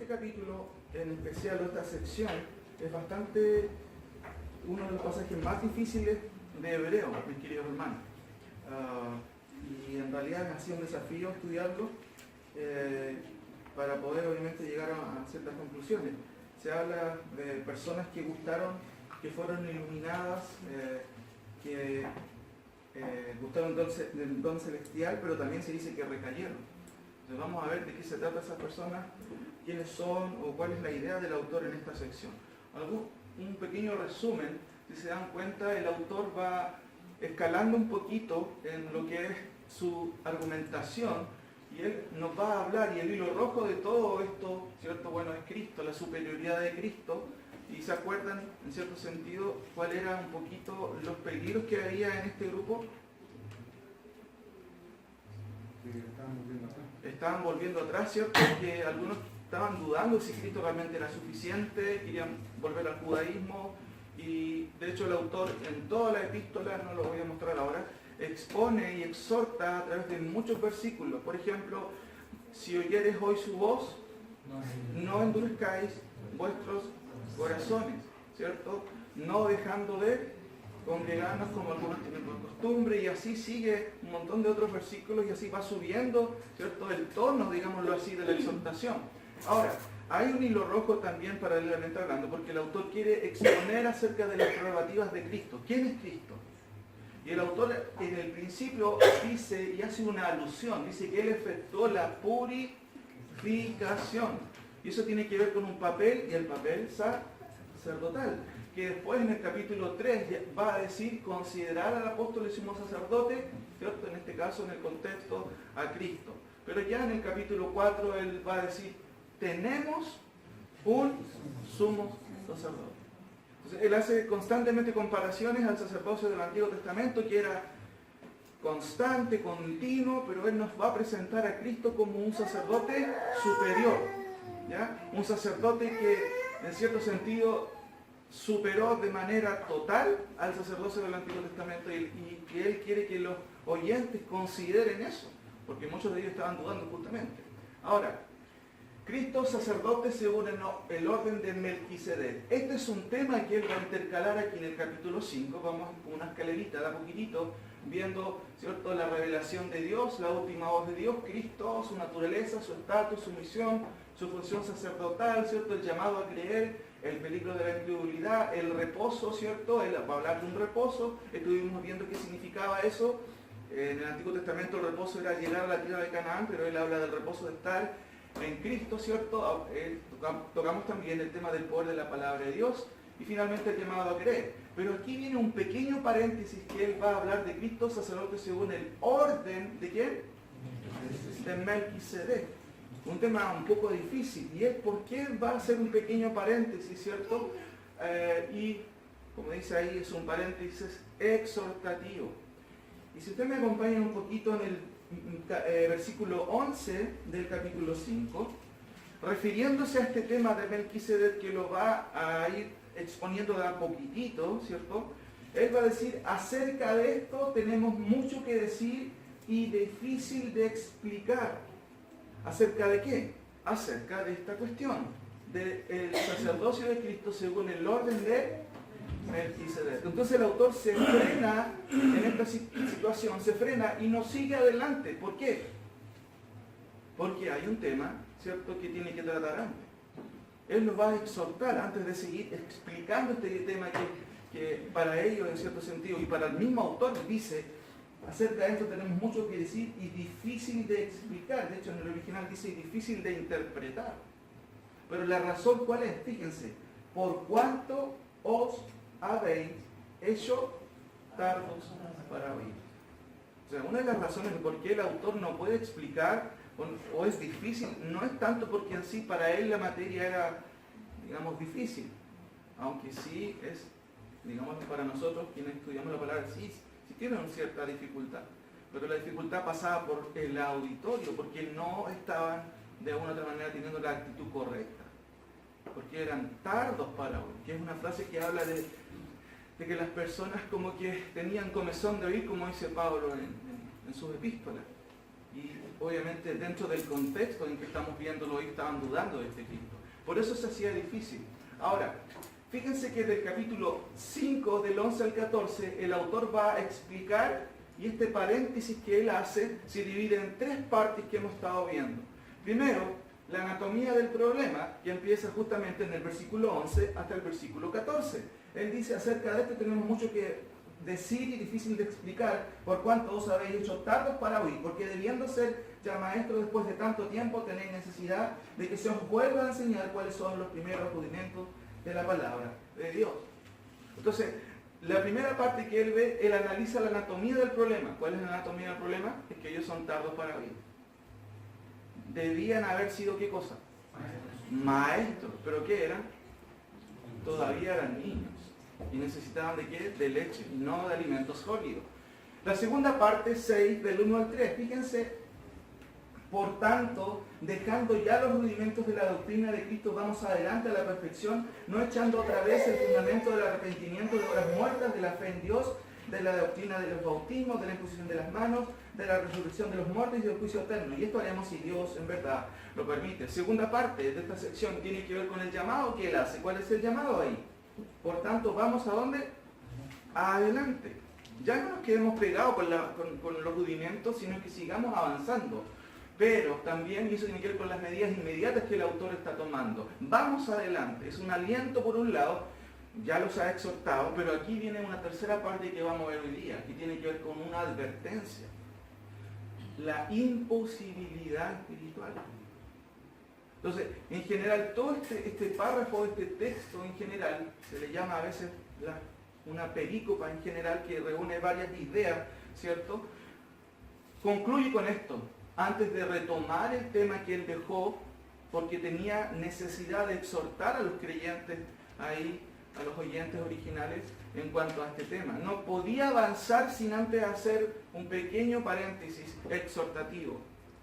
capítulo, en especial esta sección, es bastante uno de los pasajes más difíciles de Hebreo, mis queridos hermanos. Y en realidad ha sido un desafío estudiarlo para poder obviamente llegar a ciertas conclusiones. Se habla de personas que gustaron, que fueron iluminadas, que gustaron del don celestial, pero también se dice que recayeron. Entonces vamos a ver de qué se trata esas personas, quiénes son o cuál es la idea del autor en esta sección. Un pequeño resumen, si se dan cuenta, el autor va escalando un poquito en lo que es su argumentación y él nos va a hablar, y el hilo rojo de todo esto, ¿cierto? Bueno, es Cristo, la superioridad de Cristo, y se acuerdan en cierto sentido cuál eran un poquito los peligros que había en este grupo. Estaban volviendo atrás, ¿cierto? Que algunos estaban dudando si Cristo realmente era suficiente, querían volver al judaísmo, y de hecho el autor en toda la epístola, no lo voy a mostrar ahora, expone y exhorta a través de muchos versículos. Por ejemplo, si oyeres hoy su voz, no endurezcáis vuestros corazones, ¿cierto? No dejando de congregarnos como algunos tienen por costumbre, y así sigue un montón de otros versículos, y así va subiendo, ¿cierto?, el tono, digámoslo así, de la exhortación. Ahora, hay un hilo rojo también paralelamente hablando, porque el autor quiere exponer acerca de las prerrogativas de Cristo. ¿Quién es Cristo? Y el autor en el principio dice, y hace una alusión, dice que él efectuó la purificación. Y eso tiene que ver con un papel, y el papel sacerdotal, que después en el capítulo 3 va a decir considerar al apóstol y sumo sacerdote, ¿cierto? En este caso en el contexto a Cristo. Pero ya en el capítulo 4 él va a decir, tenemos un sumo sacerdote. Entonces, él hace constantemente comparaciones al sacerdocio del Antiguo Testamento, que era constante, continuo, pero él nos va a presentar a Cristo como un sacerdote superior, ¿ya? Un sacerdote que en cierto sentido superó de manera total al sacerdocio del Antiguo Testamento, y que él quiere que los oyentes consideren eso, porque muchos de ellos estaban dudando justamente. Ahora, Cristo sacerdote según el orden de Melquisedec. Este es un tema que él va a intercalar aquí en el capítulo 5. Vamos con una escalerita, da poquitito, viendo, ¿cierto?, la revelación de Dios, la última voz de Dios, Cristo, su naturaleza, su estatus, su misión, su función sacerdotal, ¿cierto?, el llamado a creer, el peligro de la incredulidad, el reposo, ¿cierto? Él va a hablar de un reposo. Estuvimos viendo qué significaba eso. En el Antiguo Testamento el reposo era llegar a la tierra de Canaán, pero él habla del reposo de estar en Cristo, ¿cierto? Tocamos también el tema del poder de la palabra de Dios, y finalmente el llamado a creer. Pero aquí viene un pequeño paréntesis, que él va a hablar de Cristo sacerdote según el orden ¿de quién? De Melquisedec. Un tema un poco difícil, y es por qué va a hacer un pequeño paréntesis, ¿cierto? Y como dice ahí, es un paréntesis exhortativo. Y si usted me acompaña un poquito en el versículo 11 del capítulo 5, refiriéndose a este tema de Melquisedec, que lo va a ir exponiendo de a poquitito, ¿cierto? Él va a decir, acerca de esto tenemos mucho que decir y difícil de explicar. ¿Acerca de qué? Acerca de esta cuestión, del sacerdocio de Cristo según el orden de Melquisedec. Entonces el autor se frena en esta situación, se frena y no sigue adelante. ¿Por qué? Porque hay un tema, ¿cierto?, que tiene que tratar antes. Él nos va a exhortar antes de seguir explicando este tema que para ellos, en cierto sentido, y para el mismo autor, dice, acerca de esto tenemos mucho que decir y difícil de explicar. De hecho, en el original dice difícil de interpretar. Pero la razón, ¿cuál es? Fíjense, por cuánto os habéis hecho tardos para oír. O sea, una de las razones de por qué el autor no puede explicar o es difícil, no es tanto porque en sí para él la materia era, digamos, difícil, aunque sí es, digamos, para nosotros quienes estudiamos la palabra, sí tiene una cierta dificultad, pero la dificultad pasaba por el auditorio, porque no estaban de alguna u otra manera teniendo la actitud correcta, porque eran tardos para oír, que es una frase que habla de que las personas como que tenían comezón de oír, como dice Pablo en sus epístolas. Y obviamente dentro del contexto en que estamos viéndolo hoy estaban dudando de este Cristo. Por eso se hacía difícil. Ahora, fíjense que del capítulo 5, del 11 al 14, el autor va a explicar, y este paréntesis que él hace se divide en tres partes que hemos estado viendo. Primero, la anatomía del problema, que empieza justamente en el versículo 11 hasta el versículo 14. Él dice: acerca de esto tenemos mucho que decir y difícil de explicar, por cuanto os habéis hecho tardos para oír, porque debiendo ser ya maestros después de tanto tiempo, tenéis necesidad de que se os vuelva a enseñar cuáles son los primeros rudimentos de la palabra de Dios. Entonces, la primera parte que él ve, él analiza la anatomía del problema. ¿Cuál es la anatomía del problema? Es que ellos son tardos para oír. Debían haber sido, ¿qué cosa? Maestros. ¿Pero qué eran? Todavía eran niños. ¿Y necesitaban de qué? De leche, no de alimentos sólidos. La segunda parte, 6, del 1 al 3. Fíjense: por tanto, dejando ya los rudimentos de la doctrina de Cristo, vamos adelante a la perfección, no echando otra vez el fundamento del arrepentimiento de obras muertas, de la fe en Dios, de la doctrina de los bautismos, de la imposición de las manos, de la resurrección de los muertos y del juicio eterno. Y esto haremos si Dios en verdad lo permite. Segunda parte de esta sección tiene que ver con el llamado que él hace. ¿Cuál es el llamado ahí? Por tanto, ¿vamos a dónde? Adelante. Ya no nos quedemos pegados con los rudimentos, sino que sigamos avanzando. Pero también, y eso tiene que ver con las medidas inmediatas que el autor está tomando. Vamos adelante. Es un aliento por un lado, ya los ha exhortado, pero aquí viene una tercera parte que vamos a ver hoy día, que tiene que ver con una advertencia. La imposibilidad espiritual. Entonces, en general, todo este párrafo, este texto en general, se le llama a veces una perícopa en general, que reúne varias ideas, ¿cierto? Concluye con esto, antes de retomar el tema que él dejó, porque tenía necesidad de exhortar a los creyentes ahí, a los oyentes originales, en cuanto a este tema. No podía avanzar sin antes hacer un pequeño paréntesis exhortativo,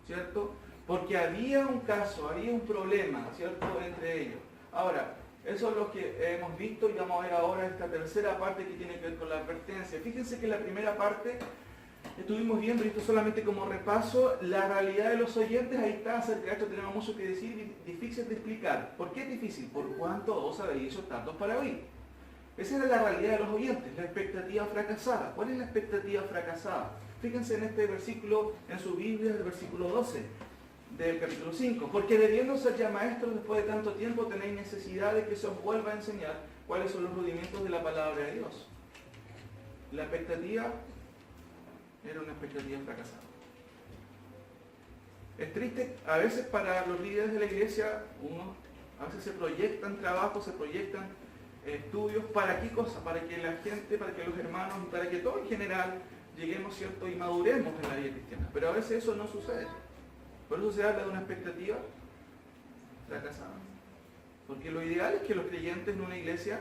¿cierto? Porque había un caso, había un problema, ¿cierto?, entre ellos. Ahora, eso es lo que hemos visto y vamos a ver ahora esta tercera parte que tiene que ver con la advertencia. Fíjense que la primera parte estuvimos viendo, y esto solamente como repaso, la realidad de los oyentes. Ahí está, acerca de esto tenemos mucho que decir y difícil de explicar. ¿Por qué es difícil? Por cuánto os habéis hecho tardos para oír. Esa era la realidad de los oyentes, la expectativa fracasada. ¿Cuál es la expectativa fracasada? Fíjense en este versículo, en su Biblia, el versículo 12 del capítulo 5. Porque debiendo ser ya maestros después de tanto tiempo, tenéis necesidad de que se os vuelva a enseñar cuáles son los rudimentos de la palabra de Dios. La expectativa era una expectativa fracasada. Es triste, a veces para los líderes de la iglesia, a veces se proyectan trabajos, se proyectan estudios. ¿Para qué cosa? Para que la gente, para que los hermanos, y para que todo en general lleguemos, ¿cierto?, y maduremos en la vida cristiana. Pero a veces eso no sucede. Por eso se habla de una expectativa fracasada. Porque lo ideal es que los creyentes en una iglesia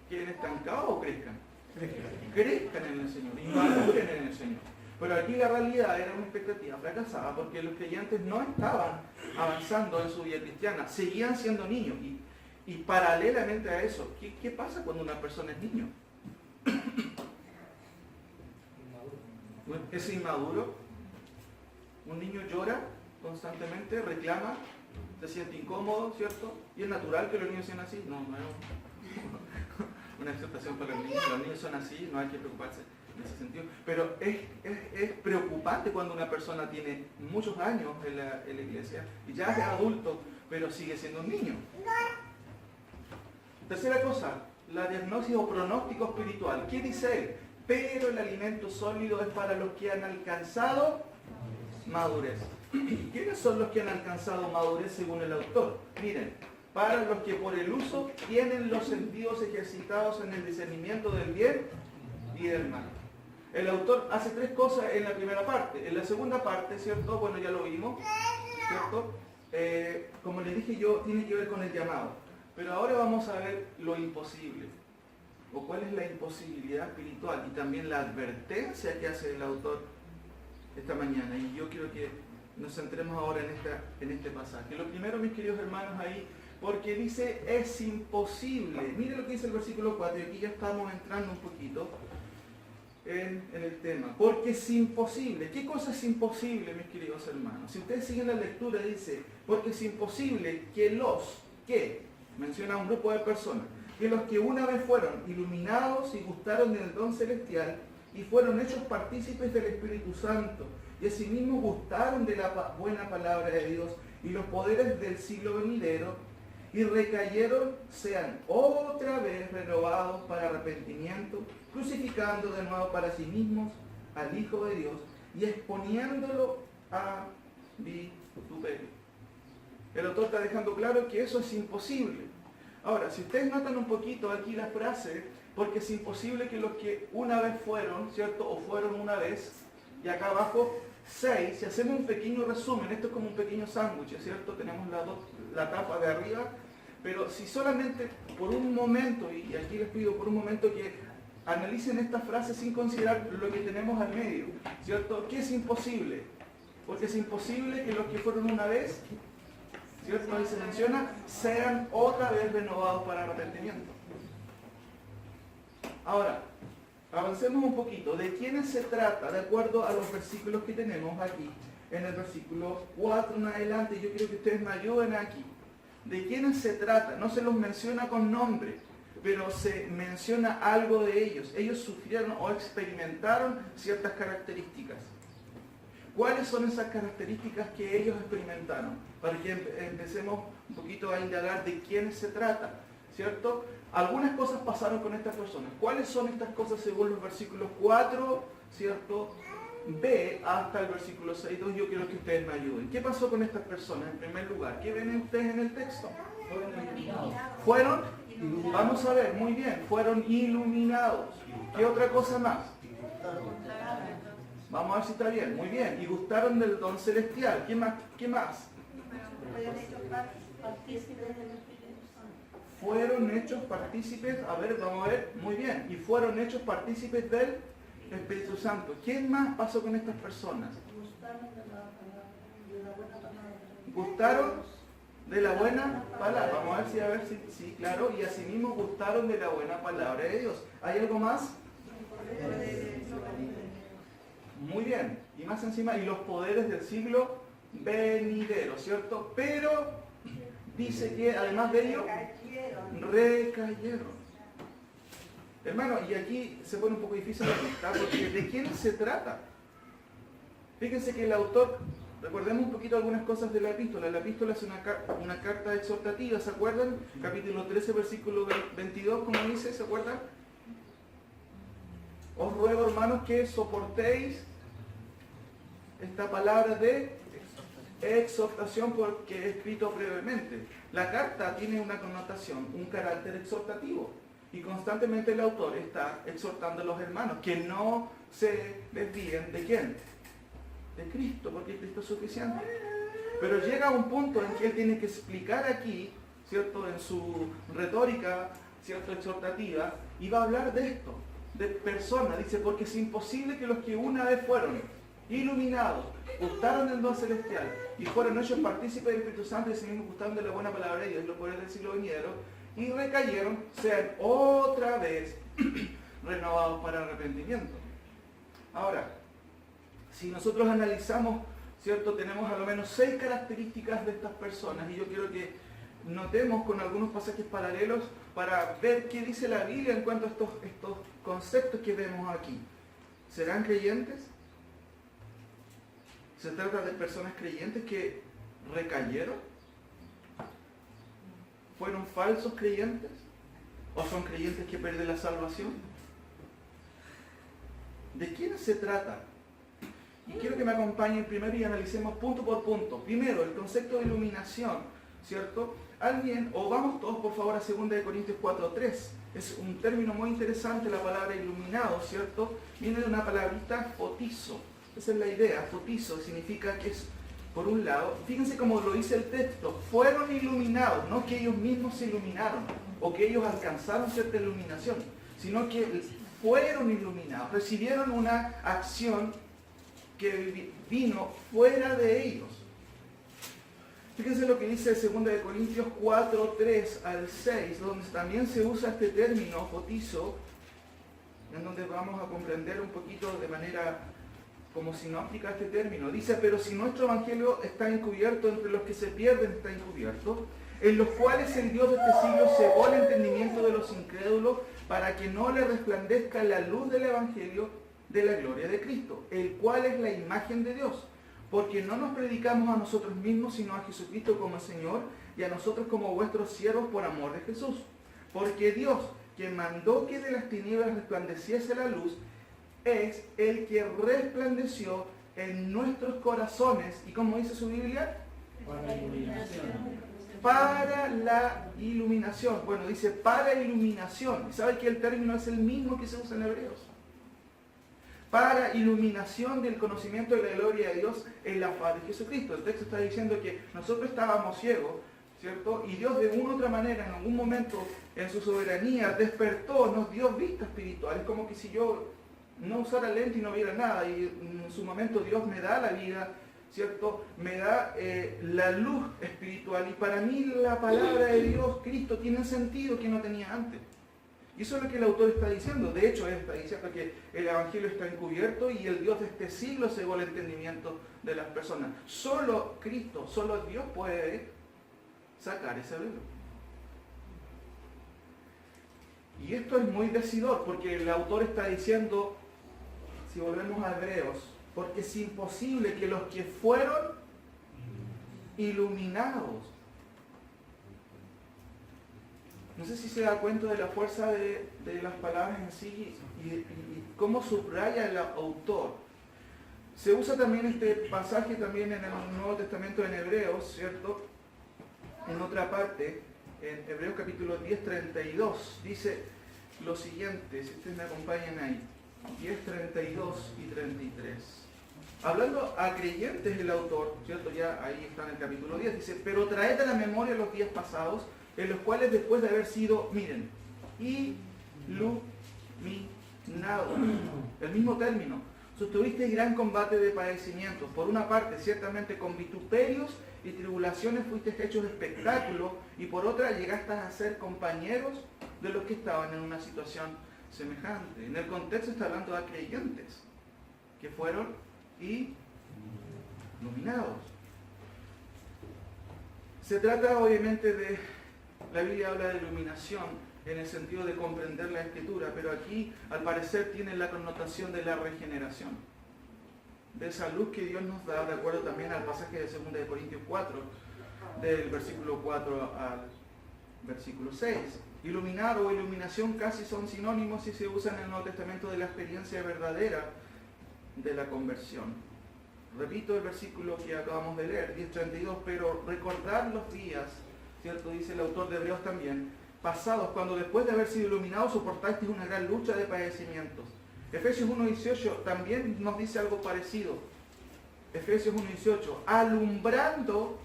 queden estancados o crezcan. Crezcan en el Señor y maduren en el Señor. Pero aquí la realidad era una expectativa fracasada, porque los creyentes no estaban avanzando en su vida cristiana, seguían siendo niños. Y paralelamente a eso, ¿qué pasa cuando una persona es niño? Es inmaduro. Un niño llora constantemente, reclama, se siente incómodo, ¿cierto? Y es natural que los niños sean así. No es una exhortación para los niños son así, no hay que preocuparse en ese sentido. Pero es preocupante cuando una persona tiene muchos años en la iglesia y ya es adulto, pero sigue siendo un niño. Tercera cosa, la diagnosis o pronóstico espiritual. ¿Qué dice él? Pero el alimento sólido es para los que han alcanzado madurez. ¿Quiénes son los que han alcanzado madurez según el autor? Miren, para los que por el uso tienen los sentidos ejercitados en el discernimiento del bien y del mal. El autor hace tres cosas en la primera parte. En la segunda parte, ¿cierto? Bueno, ya lo vimos, ¿cierto? Como les dije yo, tiene que ver con el llamado. Pero ahora vamos a ver lo imposible, o cuál es la imposibilidad espiritual, y también la advertencia que hace el autor esta mañana. Y yo quiero que nos centremos ahora en este pasaje. Lo primero, mis queridos hermanos, ahí, porque dice, es imposible. Mire lo que dice el versículo 4, y aquí ya estamos entrando un poquito. en el tema. Porque es imposible. ¿Qué cosa es imposible, mis queridos hermanos? Si ustedes siguen la lectura, dice, porque es imposible que menciona un grupo de personas, que los que una vez fueron iluminados y gustaron del don celestial y fueron hechos partícipes del Espíritu Santo y asimismo gustaron de la buena palabra de Dios y los poderes del siglo venidero y recayeron, sean otra vez renovados para arrepentimiento, crucificando de nuevo para sí mismos al Hijo de Dios y exponiéndolo a vituperio. El autor está dejando claro que eso es imposible. Ahora, si ustedes notan un poquito aquí la frase, porque es imposible que los que una vez fueron, ¿cierto? O fueron una vez, y acá abajo 6, si hacemos un pequeño resumen, esto es como un pequeño sándwich, ¿cierto? Tenemos la tapa de arriba, pero si solamente por un momento, y aquí les pido por un momento que analicen esta frase sin considerar lo que tenemos al medio, ¿cierto? ¿Qué es imposible? Porque es imposible que los que fueron una vez, ¿cierto? Ahí se menciona, sean otra vez renovados para arrepentimiento. Ahora, avancemos un poquito. ¿De quiénes se trata? De acuerdo a los versículos que tenemos aquí, en el versículo 4 en adelante, yo quiero que ustedes me ayuden aquí. ¿De quiénes se trata? No se los menciona con nombre, pero se menciona algo de ellos. Ellos sufrieron o experimentaron ciertas características. ¿Cuáles son esas características que ellos experimentaron? Para que empecemos un poquito a indagar de quiénes se trata, ¿cierto? Algunas cosas pasaron con estas personas. ¿Cuáles son estas cosas según los versículos 4, ¿cierto? B hasta el versículo 6.2, yo quiero que ustedes me ayuden. ¿Qué pasó con estas personas? En primer lugar, ¿qué ven ustedes en el texto? Fueron, vamos a ver, muy bien, fueron iluminados. ¿Qué otra cosa más? Vamos a ver si está bien, muy bien. Y gustaron del don celestial. ¿Qué más? ¿Qué más? Fueron hechos partícipes, a ver, vamos a ver, muy bien. Y fueron hechos partícipes del Espíritu Santo. ¿Quién más pasó con estas personas? Gustaron de la buena palabra. Vamos a ver si, claro. Y asimismo gustaron de la buena palabra de Dios. ¿Hay algo más? Muy bien. Y más encima, y los poderes del siglo venidero, ¿cierto? Pero dice que además de ello, recayeron. Hermano, y aquí se pone un poco difícil la pista, porque ¿de quién se trata? Fíjense que el autor, recordemos un poquito algunas cosas de la epístola. La epístola es una carta exhortativa, ¿se acuerdan? Capítulo 13, versículo 22, como dice, ¿se acuerdan? Os ruego, hermanos, que soportéis esta palabra de exhortación porque he escrito brevemente. La carta tiene una connotación, un carácter exhortativo. Y constantemente el autor está exhortando a los hermanos que no se desvíen ¿de quién? De Cristo, porque Cristo es suficiente. Pero llega un punto en que él tiene que explicar aquí, ¿cierto? En su retórica, ¿cierto? Exhortativa, y va a hablar de esto, de personas. Dice, porque es imposible que los que una vez fueron iluminados, gustaron del don celestial y fueron hechos partícipes del Espíritu Santo y se mismo gustaron de la buena palabra de Dios, los poderes del siglo venidero, y recayeron, sean otra vez renovados para arrepentimiento. Ahora, si nosotros analizamos, ¿cierto? Tenemos a lo menos 6 características de estas personas y yo quiero que notemos con algunos pasajes paralelos para ver qué dice la Biblia en cuanto a estos conceptos que vemos aquí. ¿Serán creyentes? ¿Se trata de personas creyentes que recayeron? ¿Fueron falsos creyentes? ¿O son creyentes que pierden la salvación? ¿De quiénes se trata? Y quiero que me acompañen primero y analicemos punto por punto. Primero, el concepto de iluminación, ¿cierto? Alguien, o vamos todos por favor a 2 Corintios 4:3. Es un término muy interesante la palabra iluminado, ¿cierto? Viene de una palabrita fotizo. Esa es la idea, fotizo, significa que es, por un lado, fíjense cómo lo dice el texto, fueron iluminados, no que ellos mismos se iluminaron, o que ellos alcanzaron cierta iluminación, sino que fueron iluminados, recibieron una acción que vino fuera de ellos. Fíjense lo que dice 2 Corintios 4:3 al 6, donde también se usa este término fotizo, en donde vamos a comprender un poquito de manera como sinóptica este término. Dice, pero si nuestro evangelio está encubierto, entre los que se pierden está encubierto, en los cuales el Dios de este siglo cegó el entendimiento de los incrédulos para que no le resplandezca la luz del evangelio de la gloria de Cristo, el cual es la imagen de Dios. Porque no nos predicamos a nosotros mismos, sino a Jesucristo como Señor, y a nosotros como vuestros siervos por amor de Jesús. Porque Dios, quien mandó que de las tinieblas resplandeciese la luz, es el que resplandeció en nuestros corazones. ¿Y cómo dice su Biblia? Para iluminación. Para la iluminación. Bueno, dice para iluminación. ¿Y sabe que el término es el mismo que se usa en Hebreos? Para iluminación del conocimiento de la gloria de Dios en la faz de Jesucristo. El texto está diciendo que nosotros estábamos ciegos, ¿cierto? Y Dios de una u otra manera, en algún momento, en su soberanía, despertó, nos dio vista espiritual. Es como que si yo no usara lente y no viera nada, y en su momento Dios me da la vida, ¿cierto? Me da la luz espiritual, y para mí la palabra de Dios, Cristo, tiene sentido que no tenía antes. Y eso es lo que el autor está diciendo. De hecho, él está diciendo que el evangelio está encubierto y el Dios de este siglo cegó el entendimiento de las personas. Solo Cristo, solo Dios puede sacar ese velo. Y esto es muy decidor, porque el autor está diciendo, si volvemos a Hebreos, porque es imposible que los que fueron iluminados. No sé si se da cuenta de la fuerza de las palabras en sí y cómo subraya el autor. Se usa también este pasaje también en el Nuevo Testamento en Hebreos, ¿cierto? En otra parte, en Hebreos capítulo 10, 32, dice lo siguiente, si ustedes me acompañan ahí, 10, 32 y 33. Hablando a creyentes el autor, ¿cierto? Ya ahí está en el capítulo 10, dice, pero traed a la memoria los días pasados, en los cuales después de haber sido, miren, iluminados, el mismo término, sostuvisteis gran combate de padecimientos. Por una parte, ciertamente con vituperios y tribulaciones fuisteis hechos espectáculo, y por otra llegaste a ser compañeros de los que estaban en una situación semejante. En el contexto está hablando de creyentes que fueron iluminados. Se trata obviamente de, la Biblia habla de iluminación en el sentido de comprender la Escritura, pero aquí al parecer tiene la connotación de la regeneración, de esa luz que Dios nos da, de acuerdo también al pasaje de 2 de Corintios 4, del versículo 4 al versículo 6. Iluminar o iluminación casi son sinónimos y se usan en el Nuevo Testamento de la experiencia verdadera de la conversión. Repito el versículo que acabamos de leer, 10:32, pero recordad los días, ¿cierto? Dice el autor de Hebreos también, pasados, cuando después de haber sido iluminados soportasteis una gran lucha de padecimientos. Efesios 1:18 también nos dice algo parecido. Efesios 1:18, alumbrando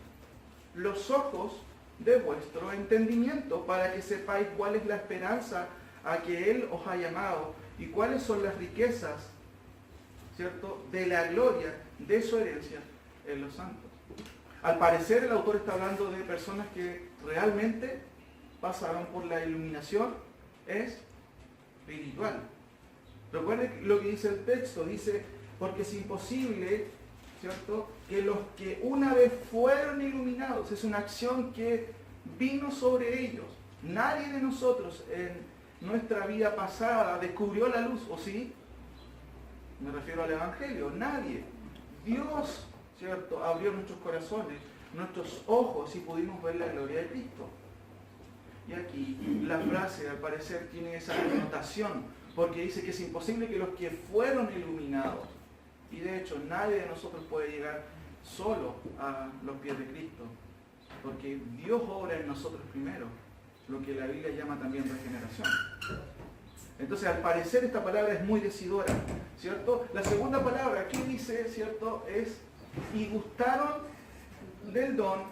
los ojos de vuestro entendimiento, para que sepáis cuál es la esperanza a que Él os ha llamado y cuáles son las riquezas, ¿cierto?, de la gloria de su herencia en los santos. Al parecer el autor está hablando de personas que realmente pasaron por la iluminación espiritual. Recuerden lo que dice el texto, dice, porque es imposible, ¿cierto?, que los que una vez fueron iluminados, es una acción que vino sobre ellos. Nadie de nosotros en nuestra vida pasada descubrió la luz, ¿o sí? Me refiero al Evangelio, nadie. Dios, ¿cierto?, abrió nuestros corazones, nuestros ojos y pudimos ver la gloria de Cristo. Y aquí la frase al parecer tiene esa connotación, porque dice que es imposible que los que fueron iluminados, y de hecho nadie de nosotros puede llegar solo a los pies de Cristo, porque Dios obra en nosotros primero, lo que la Biblia llama también regeneración. Entonces, al parecer esta palabra es muy decidora, ¿cierto? La segunda palabra aquí dice, ¿cierto?, es, y gustaron del don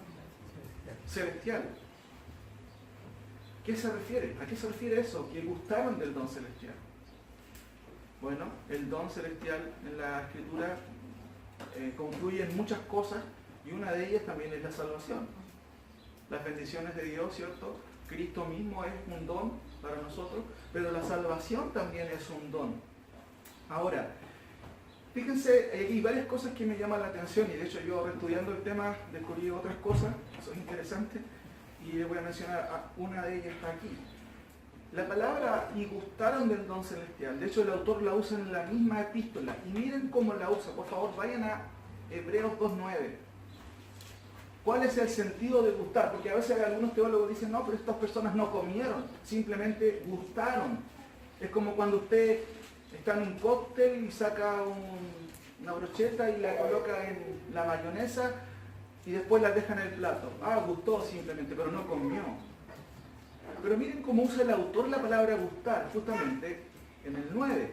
celestial. ¿Qué se refiere? ¿A qué se refiere eso? Que gustaron del don celestial. Bueno, el don celestial en la Escritura concluye en muchas cosas, y una de ellas también es la salvación. Las bendiciones de Dios, ¿cierto? Cristo mismo es un don para nosotros, pero la salvación también es un don. Ahora, fíjense, hay varias cosas que me llaman la atención, y de hecho yo estudiando el tema descubrí otras cosas que son interesantes, y les voy a mencionar una de ellas está aquí. La palabra "y gustaron del don celestial", de hecho el autor la usa en la misma epístola, y miren cómo la usa, por favor vayan a Hebreos 2:9. ¿Cuál es el sentido de gustar? Porque a veces algunos teólogos dicen, no, pero estas personas no comieron, simplemente gustaron. Es como cuando usted está en un cóctel y saca una brocheta y la coloca en la mayonesa y después la deja en el plato. Ah, gustó simplemente, pero no comió. Pero miren cómo usa el autor la palabra gustar, justamente en el 9.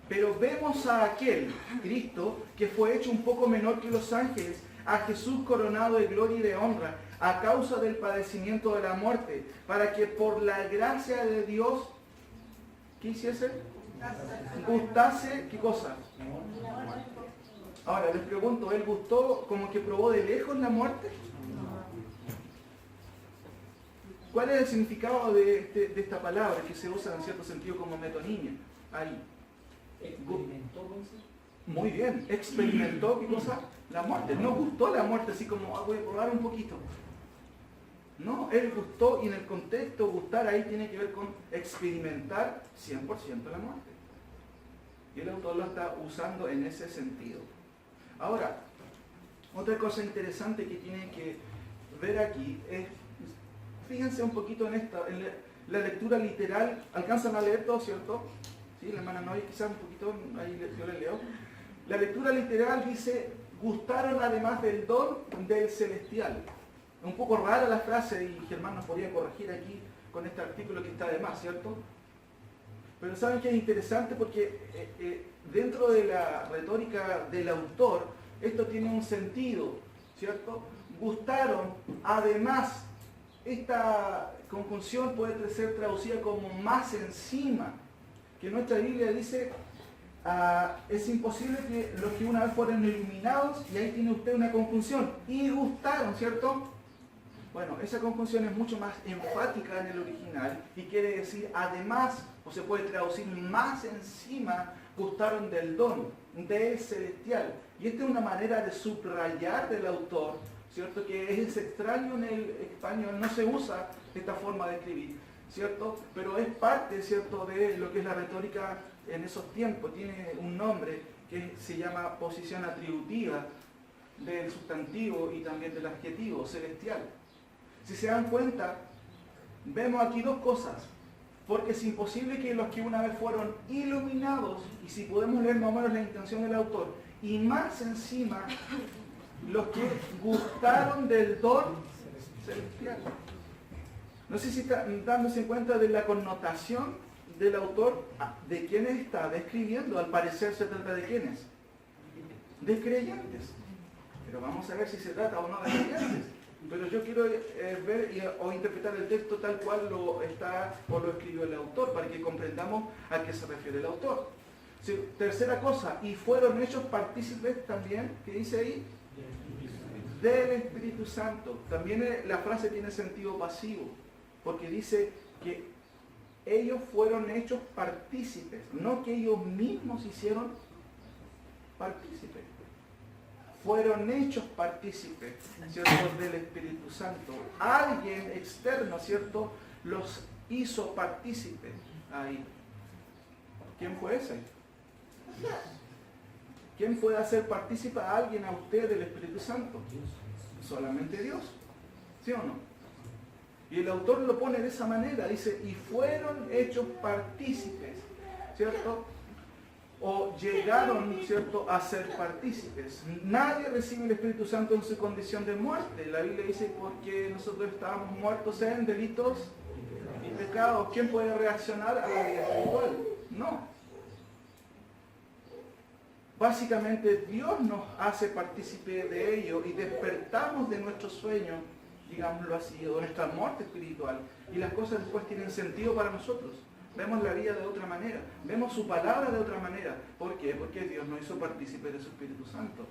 Pero vemos a aquel, Cristo, que fue hecho un poco menor que los ángeles, a Jesús coronado de gloria y de honra, a causa del padecimiento de la muerte, para que por la gracia de Dios, ¿qué hiciese? Gustase, ¿qué cosa? Ahora les pregunto, ¿él gustó como que probó de lejos la muerte? ¿Cuál es el significado de esta palabra que se usa en cierto sentido como metonimia? Ahí. ¿Experimentó? Muy bien, experimentó, ¿qué cosa? La muerte. No gustó la muerte así como, voy a probar un poquito. No, él gustó, y en el contexto gustar ahí tiene que ver con experimentar 100% la muerte. Y el autor lo está usando en ese sentido. Ahora, otra cosa interesante que tienen que ver aquí es, fíjense un poquito en esta, en la lectura literal. ¿Alcanzan a leer todo, cierto? Sí, la hermana Noy quizás un poquito, ahí yo le leo. La lectura literal dice, gustaron además del don del celestial. Es un poco rara la frase y Germán nos podría corregir aquí con este artículo que está de más, ¿cierto? Pero saben que es interesante porque dentro de la retórica del autor, esto tiene un sentido, ¿cierto? Gustaron, además, esta conjunción puede ser traducida como más encima, que nuestra Biblia dice, es imposible que los que una vez fueron iluminados, y ahí tiene usted una conjunción, y gustaron, ¿cierto? Bueno, esa conjunción es mucho más enfática en el original y quiere decir además, o se puede traducir más encima, gustaron del don, del celestial. Y esta es una manera de subrayar del autor, ¿cierto? Que es extraño en el español, no se usa esta forma de escribir, ¿cierto? Pero es parte, ¿cierto?, de lo que es la retórica en esos tiempos. Tiene un nombre que se llama posición atributiva del sustantivo y también del adjetivo, celestial. Si se dan cuenta, vemos aquí dos cosas, porque es imposible que los que una vez fueron iluminados, y si podemos leer más o menos la intención del autor, y más encima, los que gustaron del don celestial. No sé si están dándose cuenta de la connotación del autor, de quiénes está describiendo. Al parecer se trata de quiénes, de creyentes, pero vamos a ver si se trata o no de creyentes. Pero yo quiero ver o interpretar el texto tal cual lo está o lo escribió el autor, para que comprendamos a qué se refiere el autor. Sí, tercera cosa, y fueron hechos partícipes también, ¿qué dice ahí? Del Espíritu Santo. También la frase tiene sentido pasivo, porque dice que ellos fueron hechos partícipes, no que ellos mismos hicieron partícipes. Fueron hechos partícipes, ¿cierto?, del Espíritu Santo. Alguien externo, ¿cierto?, los hizo partícipes ahí. ¿Quién fue ese? ¿Quién puede hacer partícipe a alguien, a usted, del Espíritu Santo? Solamente Dios, ¿sí o no? Y el autor lo pone de esa manera, dice, y fueron hechos partícipes, ¿cierto?, o llegaron, ¿cierto?, a ser partícipes. Nadie recibe el Espíritu Santo en su condición de muerte. La Biblia dice, porque nosotros estábamos muertos en delitos y pecados. ¿Quién puede reaccionar a la vida espiritual? No. Básicamente Dios nos hace partícipe de ello y despertamos de nuestro sueño, digámoslo así, o de nuestra muerte espiritual. Y las cosas después tienen sentido para nosotros. Vemos la vida de otra manera, vemos su palabra de otra manera. ¿Por qué? Porque Dios nos hizo partícipe de su Espíritu Santo,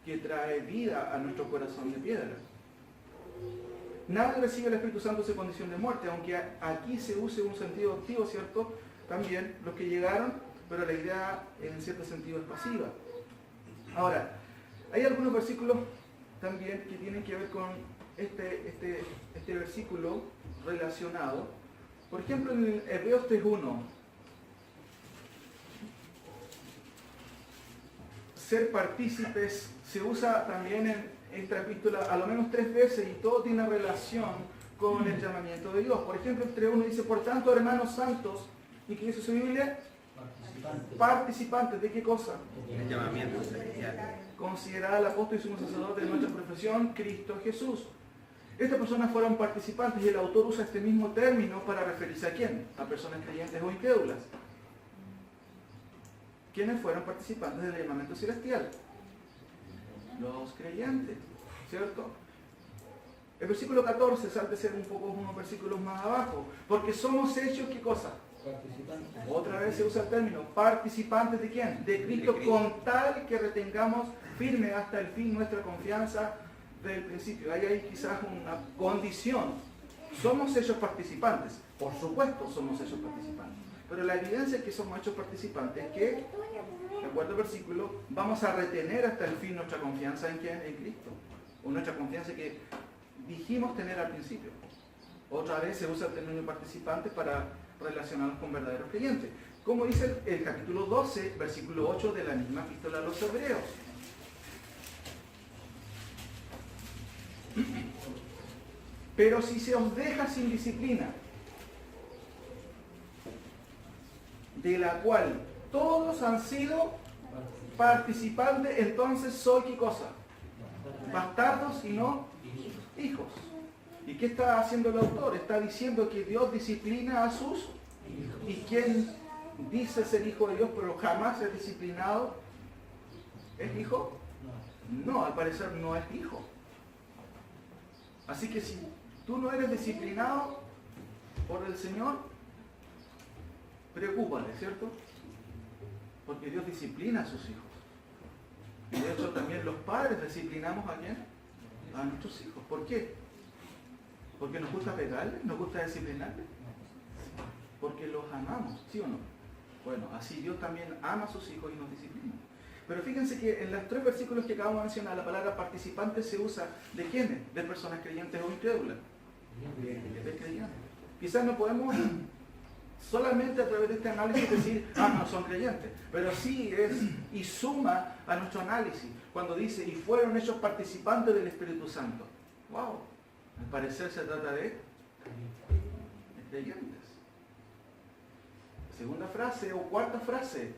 que trae vida a nuestro corazón de piedra. Nadie recibe el Espíritu Santo en condición de muerte, aunque aquí se use un sentido activo, ¿cierto? También los que llegaron, pero la idea en cierto sentido es pasiva. Ahora, hay algunos versículos también que tienen que ver con este versículo relacionado. Por ejemplo, en Hebreos 3:1, ser partícipes se usa también en esta epístola a lo menos 3 veces y todo tiene relación con el llamamiento de Dios. Por ejemplo, el 3:1 dice, por tanto, hermanos santos, ¿y qué dice su Biblia? Participantes. ¿De qué cosa? El llamamiento celestial. Considerad al apóstol y sumo sacerdote de nuestra profesión, Cristo Jesús. Estas personas fueron participantes y el autor usa este mismo término para referirse a quién, a personas creyentes o incrédulas. ¿Quiénes fueron participantes del llamamiento celestial? Los creyentes, ¿cierto? El versículo 14, salte ser un poco unos versículos más abajo, porque somos hechos, ¿qué cosa? Participantes. Otra vez se usa el término, participantes de quién? De Cristo, con tal que retengamos firme hasta el fin nuestra confianza del principio. Ahí hay quizás una condición. Somos hechos participantes, por supuesto somos hechos participantes, pero la evidencia de que somos hechos participantes es que, de acuerdo al versículo, vamos a retener hasta el fin nuestra confianza en quién, en Cristo, o nuestra confianza que dijimos tener al principio. Otra vez se usa el término participantes para relacionarnos con verdaderos creyentes. Como dice el capítulo 12, versículo 8 de la misma epístola a los Hebreos. Pero si se os deja sin disciplina, de la cual todos han sido participantes, entonces soy ¿qué cosa? Bastardos y no hijos. ¿Y qué está haciendo el autor? Está diciendo que Dios disciplina a sus hijos. ¿Y quién dice ser hijo de Dios pero jamás es disciplinado? ¿Es hijo? No, al parecer no es hijo. Así que si tú no eres disciplinado por el Señor, preocúpale, ¿cierto? Porque Dios disciplina a sus hijos. Y de hecho también los padres disciplinamos a quién? A nuestros hijos. ¿Por qué? ¿Porque nos gusta pegarles? ¿Nos gusta disciplinarles? Porque los amamos, ¿sí o no? Bueno, así Dios también ama a sus hijos y nos disciplina. Pero fíjense que en los 3 versículos que acabamos de mencionar, la palabra participante se usa ¿de quiénes? De personas creyentes o incrédulas. De creyentes. Quizás no podemos solamente a través de este análisis decir, no son creyentes, pero sí es y suma a nuestro análisis cuando dice, y fueron hechos participantes del Espíritu Santo. ¡Wow! Al parecer se trata de creyentes. Segunda frase o cuarta frase,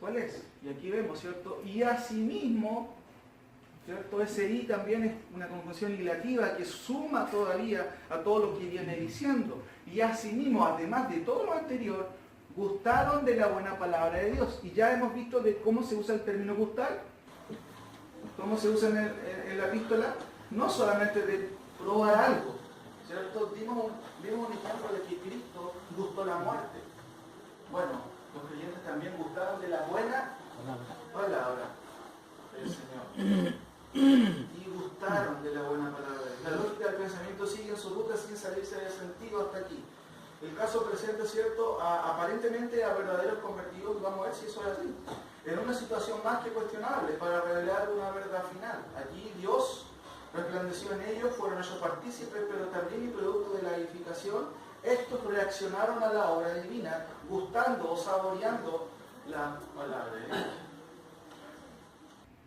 ¿cuál es? Y aquí vemos, ¿cierto? Y asimismo, ¿cierto? Ese y también es una conjunción ilativa que suma todavía a todo lo que viene diciendo. Y asimismo, además de todo lo anterior, gustaron de la buena palabra de Dios. Y ya hemos visto de cómo se usa el término gustar, cómo se usa en la epístola, no solamente de probar algo, ¿cierto? Vimos un ejemplo de que Cristo gustó la muerte. Bueno, los creyentes también gustaron de la buena palabra del Señor. Y gustaron de la buena palabra. La lógica del pensamiento sigue en su ruta sin salirse del sentido hasta aquí. El caso presenta, ¿cierto?, aparentemente a verdaderos convertidos, y vamos a ver si eso es así, en una situación más que cuestionable para revelar una verdad final. Aquí Dios resplandeció en ellos, fueron ellos partícipes, pero también y producto de la edificación, estos reaccionaron a la obra divina, gustando o saboreando la palabra de Dios.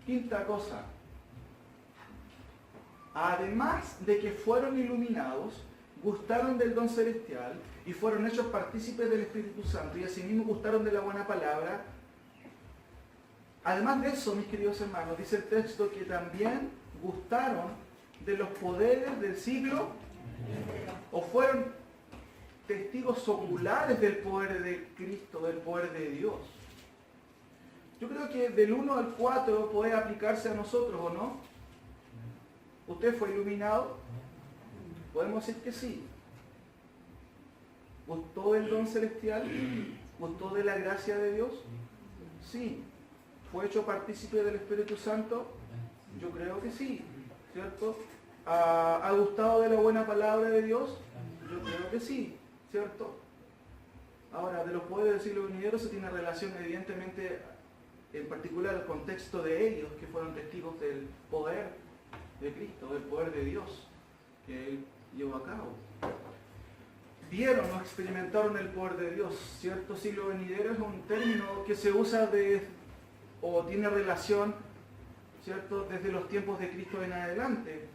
Quinta cosa, además de que fueron iluminados, gustaron del don celestial y fueron hechos partícipes del Espíritu Santo y asimismo gustaron de la buena palabra. Además de eso, mis queridos hermanos, dice el texto que también gustaron de los poderes del siglo o fueron testigos oculares del poder de Cristo, del poder de Dios. Yo creo que del 1 al 4 puede aplicarse a nosotros, ¿o no? ¿Usted fue iluminado? Podemos decir que sí. ¿Gustó del don celestial? ¿Gustó de la gracia de Dios? Sí. ¿Fue hecho partícipe del Espíritu Santo? Yo creo que sí, ¿cierto? ¿Ha gustado de la buena palabra de Dios? Yo creo que sí, ¿cierto? Ahora, de los poderes del siglo venidero se tiene relación evidentemente, en particular el contexto de ellos, que fueron testigos del poder de Cristo, del poder de Dios que Él llevó a cabo. Vieron o experimentaron el poder de Dios, ¿cierto? Siglo venidero es un término que se usa o tiene relación, ¿cierto?, desde los tiempos de Cristo en adelante,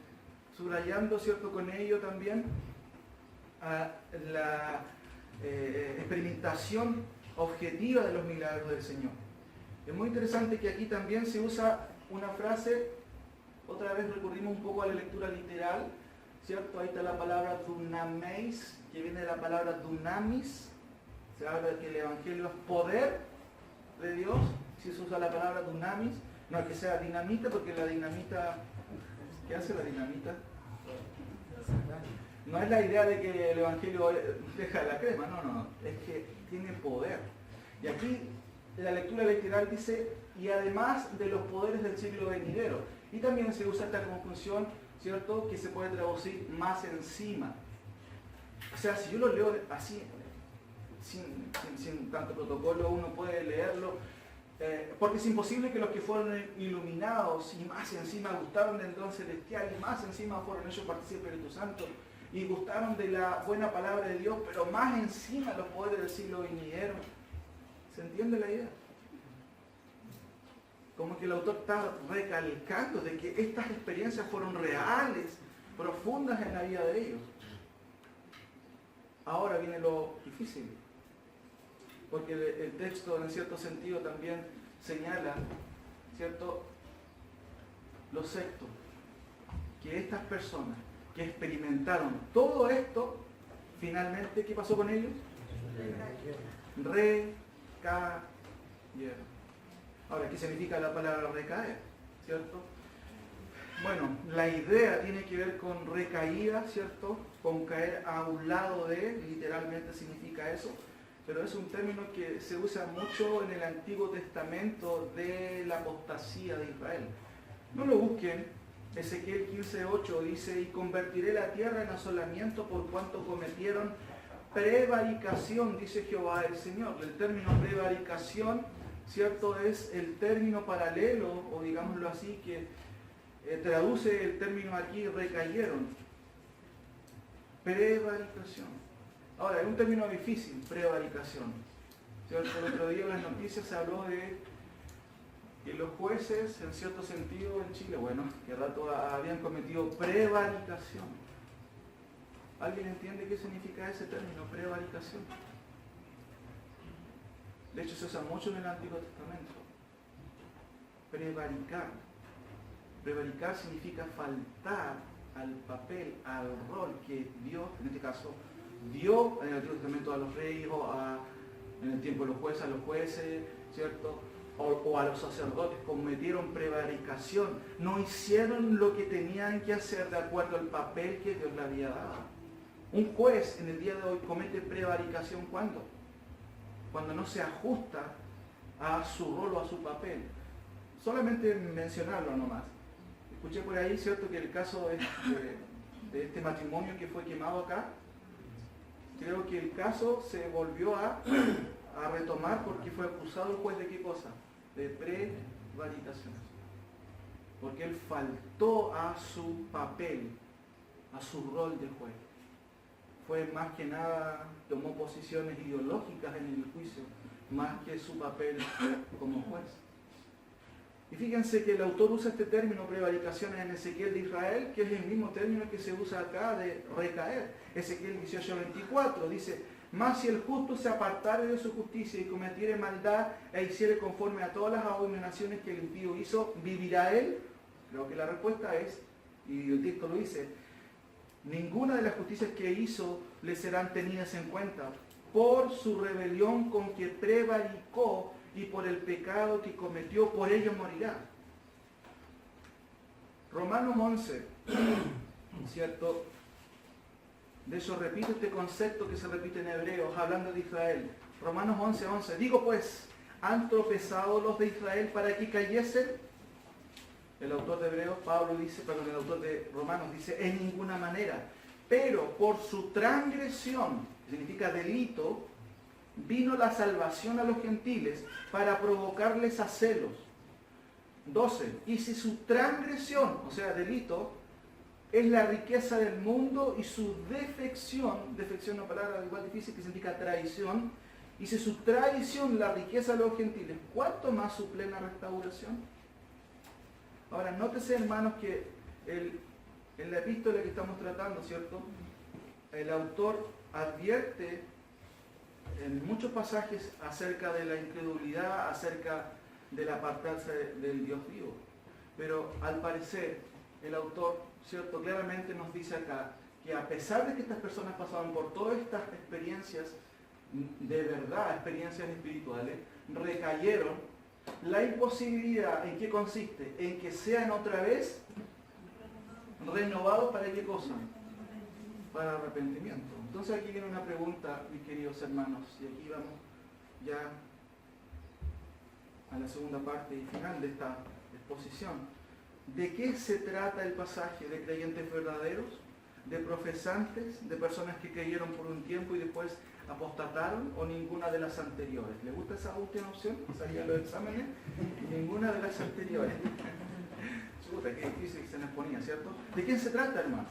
subrayando, ¿cierto?, con ello también a la experimentación objetiva de los milagros del Señor. Es muy interesante que aquí también se usa una frase, otra vez recurrimos un poco a la lectura literal, ¿cierto? Ahí está la palabra dunameis, que viene de la palabra dunamis, se habla de que el Evangelio es poder de Dios, si se usa la palabra dunamis, no es que sea dinamita, porque la dinamita, ¿qué hace la dinamita? No es la idea de que el Evangelio deja la crema, no, es que tiene poder. Y aquí la lectura literal dice, y además de los poderes del siglo venidero. Y también se usa esta conjunción, ¿cierto?, que se puede traducir más encima. O sea, si yo lo leo así, sin tanto protocolo, uno puede leerlo, porque es imposible que los que fueron iluminados y más encima gustaron del don celestial y más encima fueron ellos partícipes del Espíritu Santo y gustaron de la buena palabra de Dios, pero más encima los poderes del siglo venidero. ¿Se entiende la idea? Como que el autor está recalcando de que estas experiencias fueron reales, profundas en la vida de ellos. Ahora viene lo difícil, porque el texto en cierto sentido también señala, ¿cierto?, lo sexto, que estas personas que experimentaron todo esto, finalmente, ¿qué pasó con ellos? Recayeron. Ahora, ¿qué significa la palabra recaer? ¿Cierto? Bueno, la idea tiene que ver con recaída, ¿cierto? Con caer a un lado de, literalmente significa eso, pero es un término que se usa mucho en el Antiguo Testamento de la apostasía de Israel. No lo busquen, Ezequiel 15:8 dice, y convertiré la tierra en asolamiento por cuanto cometieron prevaricación, dice Jehová el Señor. El término prevaricación, ¿cierto?, es el término paralelo, o digámoslo así, que traduce el término aquí, recayeron. Prevaricación. Ahora, es un término difícil, prevaricación, ¿cierto? El otro día en las noticias se habló de que los jueces, en cierto sentido, en Chile, bueno, que rato habían cometido prevaricación. ¿Alguien entiende qué significa ese término, prevaricación? De hecho, se usa mucho en el Antiguo Testamento. Prevaricar. Prevaricar significa faltar al papel, al rol que Dios, en este caso, dio en el Antiguo Testamento a los reyes, en el tiempo de los jueces, a los jueces, ¿cierto?, o a los sacerdotes. Cometieron prevaricación, no hicieron lo que tenían que hacer de acuerdo al papel que Dios le había dado. Un juez en el día de hoy comete prevaricación, ¿cuándo? Cuando no se ajusta a su rol o a su papel. Solamente mencionarlo nomás. Escuché por ahí, ¿cierto?, que el caso de este matrimonio que fue quemado acá, creo que el caso se volvió a retomar porque fue acusado el juez de qué cosa, de prevaricación, porque él faltó a su papel, a su rol de juez. Fue más que nada, tomó posiciones ideológicas en el juicio, más que su papel como juez. Y fíjense que el autor usa este término prevaricación en Ezequiel de Israel, que es el mismo término que se usa acá de recaer. Ezequiel 18:24 dice, mas si el justo se apartare de su justicia y cometiere maldad e hiciere conforme a todas las abominaciones que el impío hizo, ¿vivirá él? Creo que la respuesta es, y el texto lo dice, ninguna de las justicias que hizo le serán tenidas en cuenta. Por su rebelión con que prevaricó y por el pecado que cometió, por ello morirá. Romanos 11, ¿cierto? De eso repito este concepto que se repite en Hebreos, hablando de Israel. Romanos 11:11. Digo pues, ¿han tropezado los de Israel para que cayesen? El autor de Hebreos, Pablo dice, perdón, el autor de Romanos dice, en ninguna manera. Pero por su transgresión, que significa delito, vino la salvación a los gentiles para provocarles a celos. 12. Y si su transgresión, o sea, delito, es la riqueza del mundo y su defección es una palabra igual difícil que significa traición, y si su traición la riqueza de los gentiles, ¿cuánto más su plena restauración? Ahora, nótese, hermanos, que en la epístola que estamos tratando, ¿cierto? El autor advierte en muchos pasajes acerca de la incredulidad, acerca del apartarse del Dios vivo. Pero al parecer, el autor, ¿cierto?, claramente nos dice acá que a pesar de que estas personas pasaban por todas estas experiencias de verdad, experiencias espirituales, recayeron. La imposibilidad, ¿en qué consiste? En que sean otra vez renovados para qué cosa? Para arrepentimiento. Entonces aquí viene una pregunta, mis queridos hermanos, y aquí vamos ya a la segunda parte y final de esta exposición. ¿De qué se trata el pasaje? ¿De creyentes verdaderos? ¿De profesantes? ¿De personas que creyeron por un tiempo y después apostataron? ¿O ninguna de las anteriores? ¿Le gusta esa última opción? ¿Salían los exámenes? Ninguna de las anteriores. Chuta, qué difícil que se nos ponía, ¿cierto? ¿De quién se trata, hermano?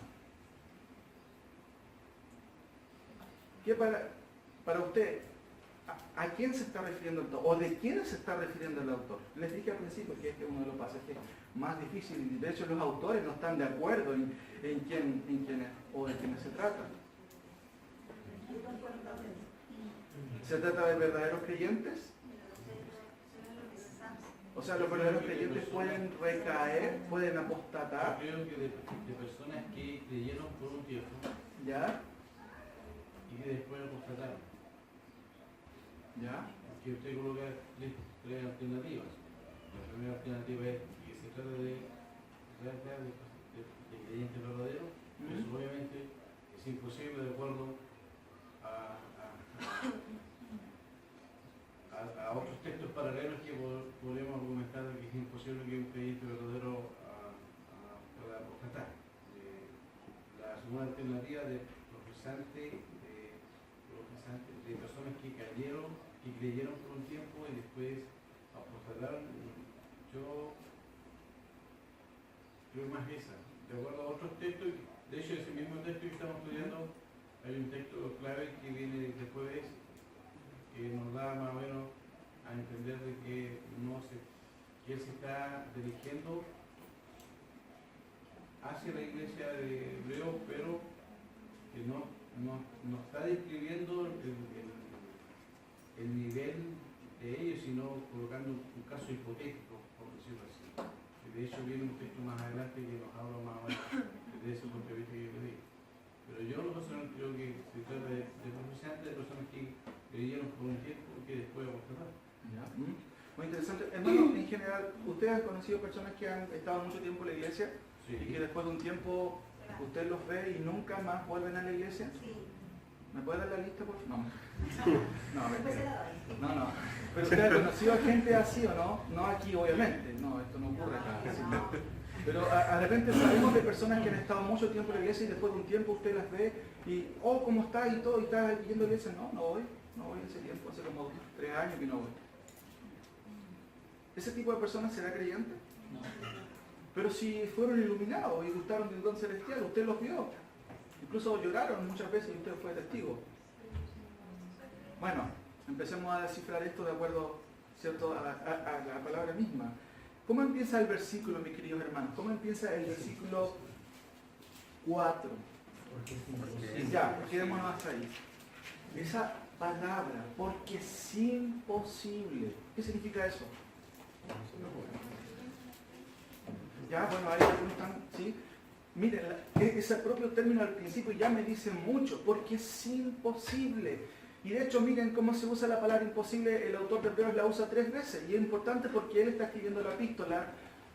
¿Qué para usted, a quién se está refiriendo el autor? ¿O de quién se está refiriendo el autor? Les dije al principio que este es uno de los pasajes más difíciles. De hecho, los autores no están de acuerdo en quién es o de quiénes se trata. ¿Se trata de verdaderos creyentes? O sea, los verdaderos creyentes pueden recaer, pueden apostatar. Yo creo que de personas que creyeron por un tiempo, ¿Ya? y que después apostataron. ¿Ya? Que usted coloca tres alternativas. La primera alternativa es que se trata de creyentes verdaderos. Eso obviamente es imposible de acuerdo a otros textos paralelos que podemos argumentar que es imposible que un creyente verdadero pueda apostatar. La segunda alternativa de personas que creyeron por un tiempo y después apostataron. Yo creo más esa. De acuerdo a otros textos, de hecho ese mismo texto que estamos estudiando, hay un texto clave que viene después que nos da más o menos a entender de que él se está dirigiendo hacia la iglesia de Hebreos, pero que no está describiendo el nivel de ellos, sino colocando un caso hipotético, por decirlo así. De hecho viene un texto más adelante que nos habla más o menos de ese punto de vista que yo le digo. Pero yo lo personal creo que se trata de profesantes, de personas que creyeron por un tiempo y que después apostaron. Muy interesante. Hermano, en general, ¿ustedes han conocido personas que han estado mucho tiempo en la iglesia? Sí. Y que después de un tiempo usted los ve y nunca más vuelven a la iglesia? Sí. ¿Me puede dar la lista, por favor? No. Después se la doy. No. ¿Pero usted ha conocido a gente así o no? No aquí, obviamente. No, esto no ocurre acá. Pero de repente sabemos de personas que han estado mucho tiempo en la iglesia y después de un tiempo usted las ve y, oh, ¿cómo está? Y todo, y está yendo a la iglesia. No voy ese tiempo, hace como 3 años que no voy. ¿Ese tipo de personas será creyente? No. Pero si fueron iluminados y gustaron del don celestial, usted los vio. Incluso lloraron muchas veces y usted fue testigo. Bueno, empecemos a descifrar esto de acuerdo, ¿cierto?, a la palabra misma. ¿Cómo empieza el versículo, mis queridos hermanos? ¿Cómo empieza el versículo 4? Ya, quedémonos hasta ahí. Esa palabra, porque es imposible. ¿Qué significa eso? Ya, bueno, ahí algunos están, ¿sí? Miren, ese propio término al principio ya me dice mucho, porque es imposible. Y de hecho, miren cómo se usa la palabra imposible, el autor de Hebreos la usa 3 veces, y es importante porque él está escribiendo la epístola,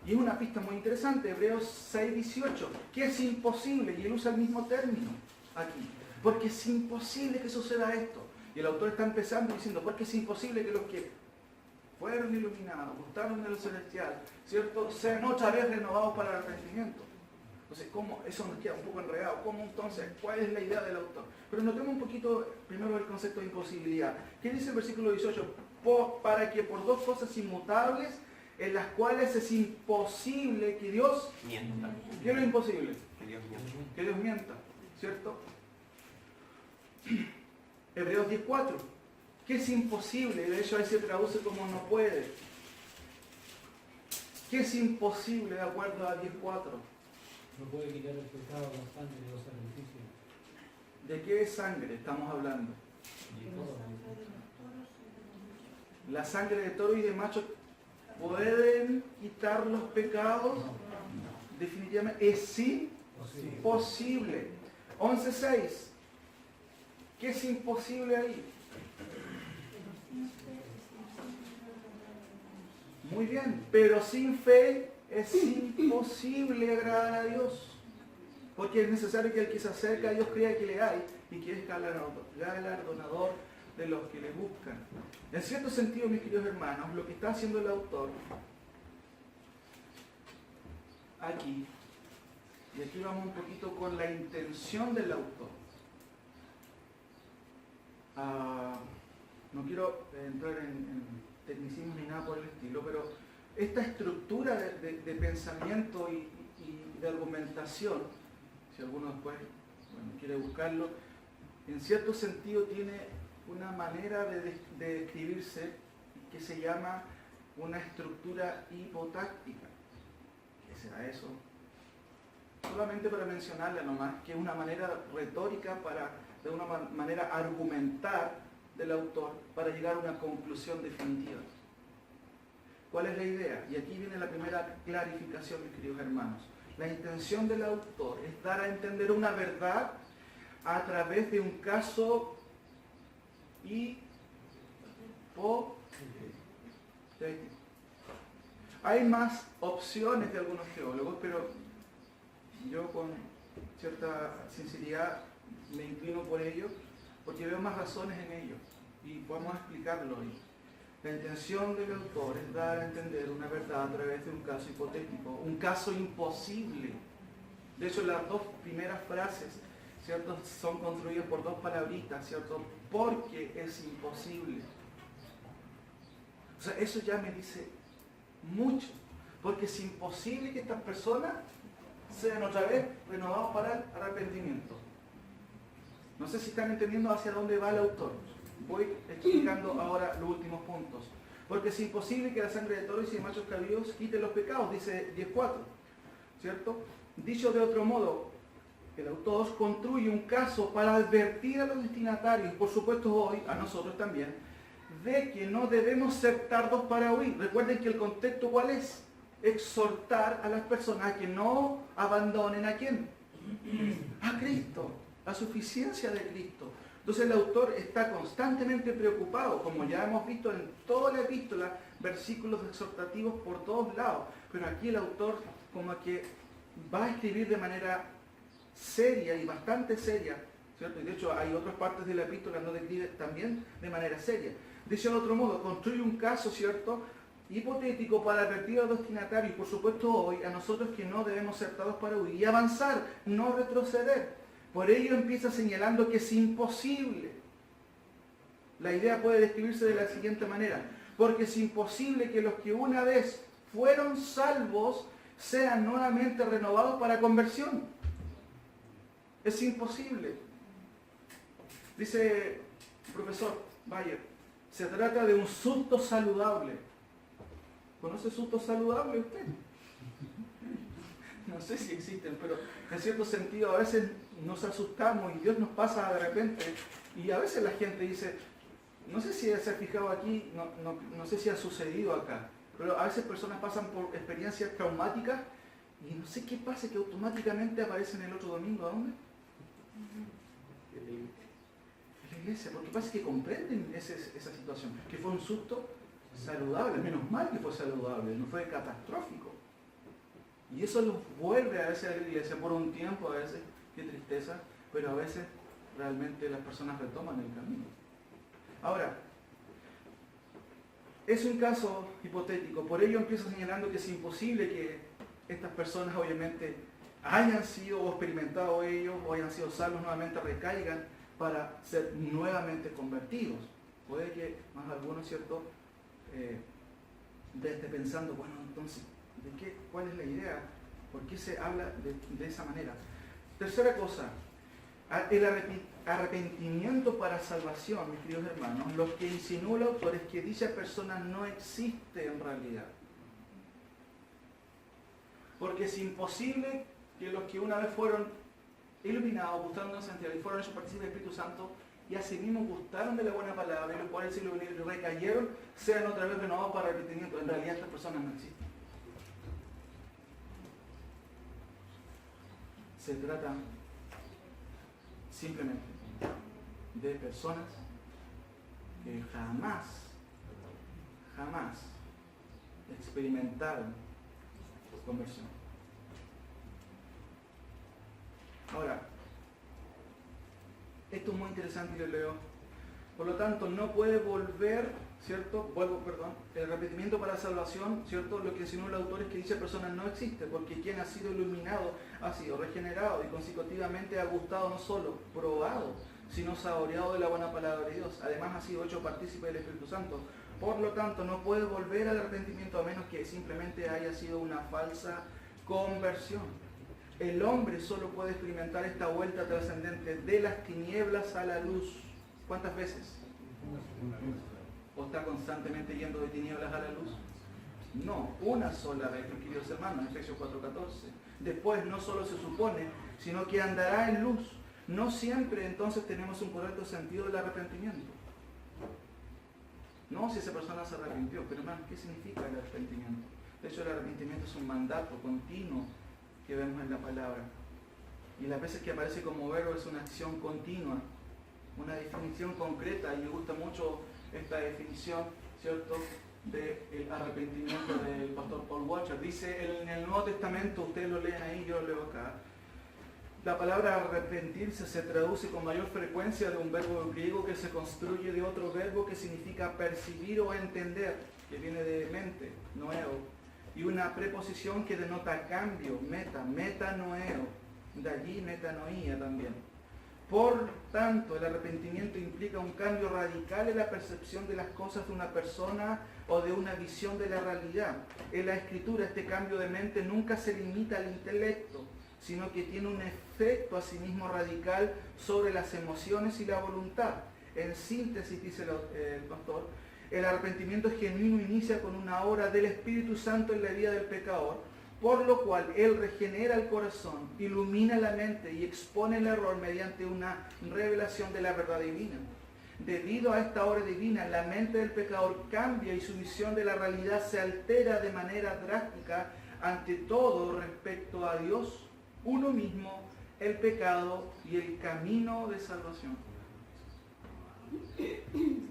y es una pista muy interesante, Hebreos 6:18, que es imposible, y él usa el mismo término aquí, porque es imposible que suceda esto. Y el autor está empezando diciendo, porque es imposible que los que fueron iluminados, gustaron de lo celestial, ¿cierto? Sean otra vez renovados para el arrepentimiento. Entonces, ¿cómo? Eso nos queda un poco enredado. ¿Cómo entonces? ¿Cuál es la idea del autor? Pero notemos un poquito primero el concepto de imposibilidad. ¿Qué dice el versículo 18? Para que por dos cosas inmutables, en las cuales es imposible que Dios Mienta. ¿Qué es lo imposible? Que Dios mienta. Que Dios mienta, ¿cierto? Hebreos 10:4. ¿Qué es imposible? De hecho ahí se traduce como no puede. ¿Qué es imposible de acuerdo a 10:4? No puede quitar el pecado con sangre de los sacrificios. ¿De qué sangre estamos hablando? De todo. La sangre de toro y de macho pueden quitar los pecados. Definitivamente es imposible. 11:6. ¿Qué es imposible ahí? Muy bien, pero sin fe es imposible agradar a Dios. Porque es necesario que el que se acerca a Dios crea que le hay y que es galardonador de los que le buscan. En cierto sentido, mis queridos hermanos, lo que está haciendo el autor aquí, y aquí vamos un poquito con la intención del autor. No quiero entrar en tecnicismo ni nada por el estilo, pero esta estructura de pensamiento y de argumentación, si alguno después quiere buscarlo, en cierto sentido tiene una manera de describirse que se llama una estructura hipotáctica. ¿Qué será eso? Solamente para mencionarla nomás, que es una manera retórica de una manera argumentar del autor para llegar a una conclusión definitiva. ¿Cuál es la idea? Y aquí viene la primera clarificación, mis queridos hermanos. La intención del autor es dar a entender una verdad a través de un caso hipotético. Hay más opciones de algunos teólogos, pero yo con cierta sinceridad me inclino por ello, porque veo más razones en ello y podemos explicarlo hoy. La intención del autor es dar a entender una verdad a través de un caso hipotético, un caso imposible. De hecho, las dos primeras frases, ¿cierto?, son construidas por dos palabritas, ¿cierto? Porque es imposible. O sea, eso ya me dice mucho, porque es imposible que estas personas sean otra vez renovados para el arrepentimiento. No sé si están entendiendo hacia dónde va el autor. Voy explicando ahora los últimos puntos. Porque es imposible que la sangre de toros y de machos cabríos quite los pecados, dice 10:4, ¿cierto? Dicho de otro modo, el autor construye un caso para advertir a los destinatarios, por supuesto hoy, a nosotros también, de que no debemos ser tardos para huir. Recuerden que el contexto, ¿cuál es? Exhortar a las personas a que no abandonen ¿a quién? A Cristo, la suficiencia de Cristo. Entonces el autor está constantemente preocupado, como ya hemos visto en toda la epístola, versículos exhortativos por todos lados. Pero aquí el autor como que va a escribir de manera seria y bastante seria, ¿cierto? Y de hecho hay otras partes de la epístola donde escribe también de manera seria. Dice de otro modo, construye un caso, ¿cierto?, hipotético para advertir a los destinatarios, por supuesto hoy, a nosotros que no debemos ser tardos para huir y avanzar, no retroceder. Por ello empieza señalando que es imposible. La idea puede describirse de la siguiente manera: porque es imposible que los que una vez fueron salvos sean nuevamente renovados para conversión. Es imposible. Dice el profesor Bayer, se trata de un susto saludable. ¿Conoce susto saludable usted? No sé si existen, pero en cierto sentido a veces nos asustamos y Dios nos pasa de repente y a veces la gente dice, no sé si se ha fijado aquí, no sé si ha sucedido acá, pero a veces personas pasan por experiencias traumáticas y no sé qué pasa, que automáticamente aparecen el otro domingo. ¿A dónde? En la iglesia, porque pasa que comprenden esa situación, que fue un susto saludable, menos mal que fue saludable, no fue catastrófico. Y eso los vuelve a veces a la iglesia por un tiempo, a veces, qué tristeza, pero a veces realmente las personas retoman el camino. Ahora, Es un caso hipotético, por ello empiezo señalando que es imposible que estas personas obviamente hayan sido o experimentado ellos o hayan sido salvos nuevamente, recaigan para ser nuevamente convertidos. Puede que más algunos, ¿cierto?, esté pensando, bueno, entonces, ¿cuál es la idea? ¿Por qué se habla de esa manera? Tercera cosa, el arrepentimiento para salvación, mis queridos hermanos. Lo que insinúa el autor es que dicha persona no existe en realidad. Porque es imposible que los que una vez fueron iluminados, gustaron de la santidad y fueron hechos partícipes del Espíritu Santo y asimismo gustaron de la buena palabra y los cuales se lo recayeron, sean otra vez renovados para arrepentimiento. En realidad estas personas no existen. Se trata simplemente de personas que jamás experimentaron conversión. Ahora, esto es muy interesante y lo leo. Por lo tanto, no puede volver, ¿cierto? El arrepentimiento para la salvación, ¿cierto? Lo que insinúa el autor es que dicha persona no existe, porque quien ha sido iluminado ha sido regenerado y consecutivamente ha gustado no solo, probado, sino saboreado de la buena palabra de Dios. Además ha sido hecho partícipe del Espíritu Santo. Por lo tanto, no puede volver al arrepentimiento a menos que simplemente haya sido una falsa conversión. El hombre solo puede experimentar esta vuelta trascendente de las tinieblas a la luz. ¿Cuántas veces? ¿O está constantemente yendo de tinieblas a la luz? No, una sola vez, mis queridos hermanos, Efesios 4:14. Después no solo se supone, sino que andará en luz. No siempre entonces tenemos un correcto sentido del arrepentimiento. No si esa persona se arrepintió, pero hermanos, ¿qué significa el arrepentimiento? De hecho, el arrepentimiento es un mandato continuo que vemos en la palabra. Y las veces que aparece como verbo es una acción continua, una definición concreta, y me gusta mucho esta definición, ¿cierto?, del arrepentimiento del pastor Paul Washer. Dice en el Nuevo Testamento, ustedes lo leen ahí, yo lo leo acá, la palabra arrepentirse se traduce con mayor frecuencia de un verbo griego que se construye de otro verbo que significa percibir o entender, que viene de mente, noeo, y una preposición que denota cambio, metanoeo, de allí metanoía también. Por tanto, el arrepentimiento implica un cambio radical en la percepción de las cosas de una persona o de una visión de la realidad. En la Escritura, este cambio de mente nunca se limita al intelecto, sino que tiene un efecto asimismo radical sobre las emociones y la voluntad. En síntesis, dice el pastor, el arrepentimiento genuino inicia con una obra del Espíritu Santo en la vida del pecador, por lo cual Él regenera el corazón, ilumina la mente y expone el error mediante una revelación de la verdad divina. Debido a esta obra divina, la mente del pecador cambia y su visión de la realidad se altera de manera drástica, ante todo respecto a Dios, uno mismo, el pecado y el camino de salvación.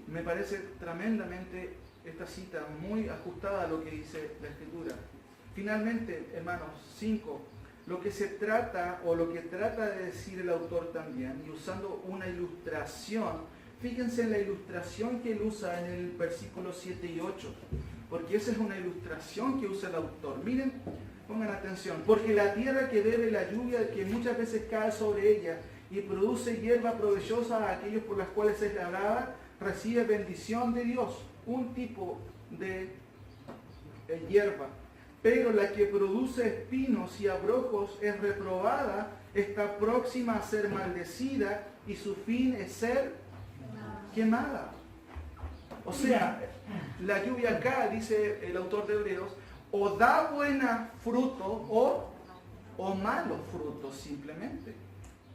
Me parece tremendamente esta cita muy ajustada a lo que dice la Escritura. Finalmente, hermanos, 5, lo que se trata o lo que trata de decir el autor también, y usando una ilustración, fíjense en la ilustración que él usa en el versículo 7 y 8, porque esa es una ilustración que usa el autor. Miren, pongan atención, porque la tierra que bebe la lluvia que muchas veces cae sobre ella y produce hierba provechosa a aquellos por las cuales es labrada, recibe bendición de Dios, un tipo de hierba. Pero la que produce espinos y abrojos es reprobada, está próxima a ser maldecida y su fin es ser quemada. O sea, la lluvia acá, dice el autor de Hebreos, o da buena fruto o malos frutos simplemente.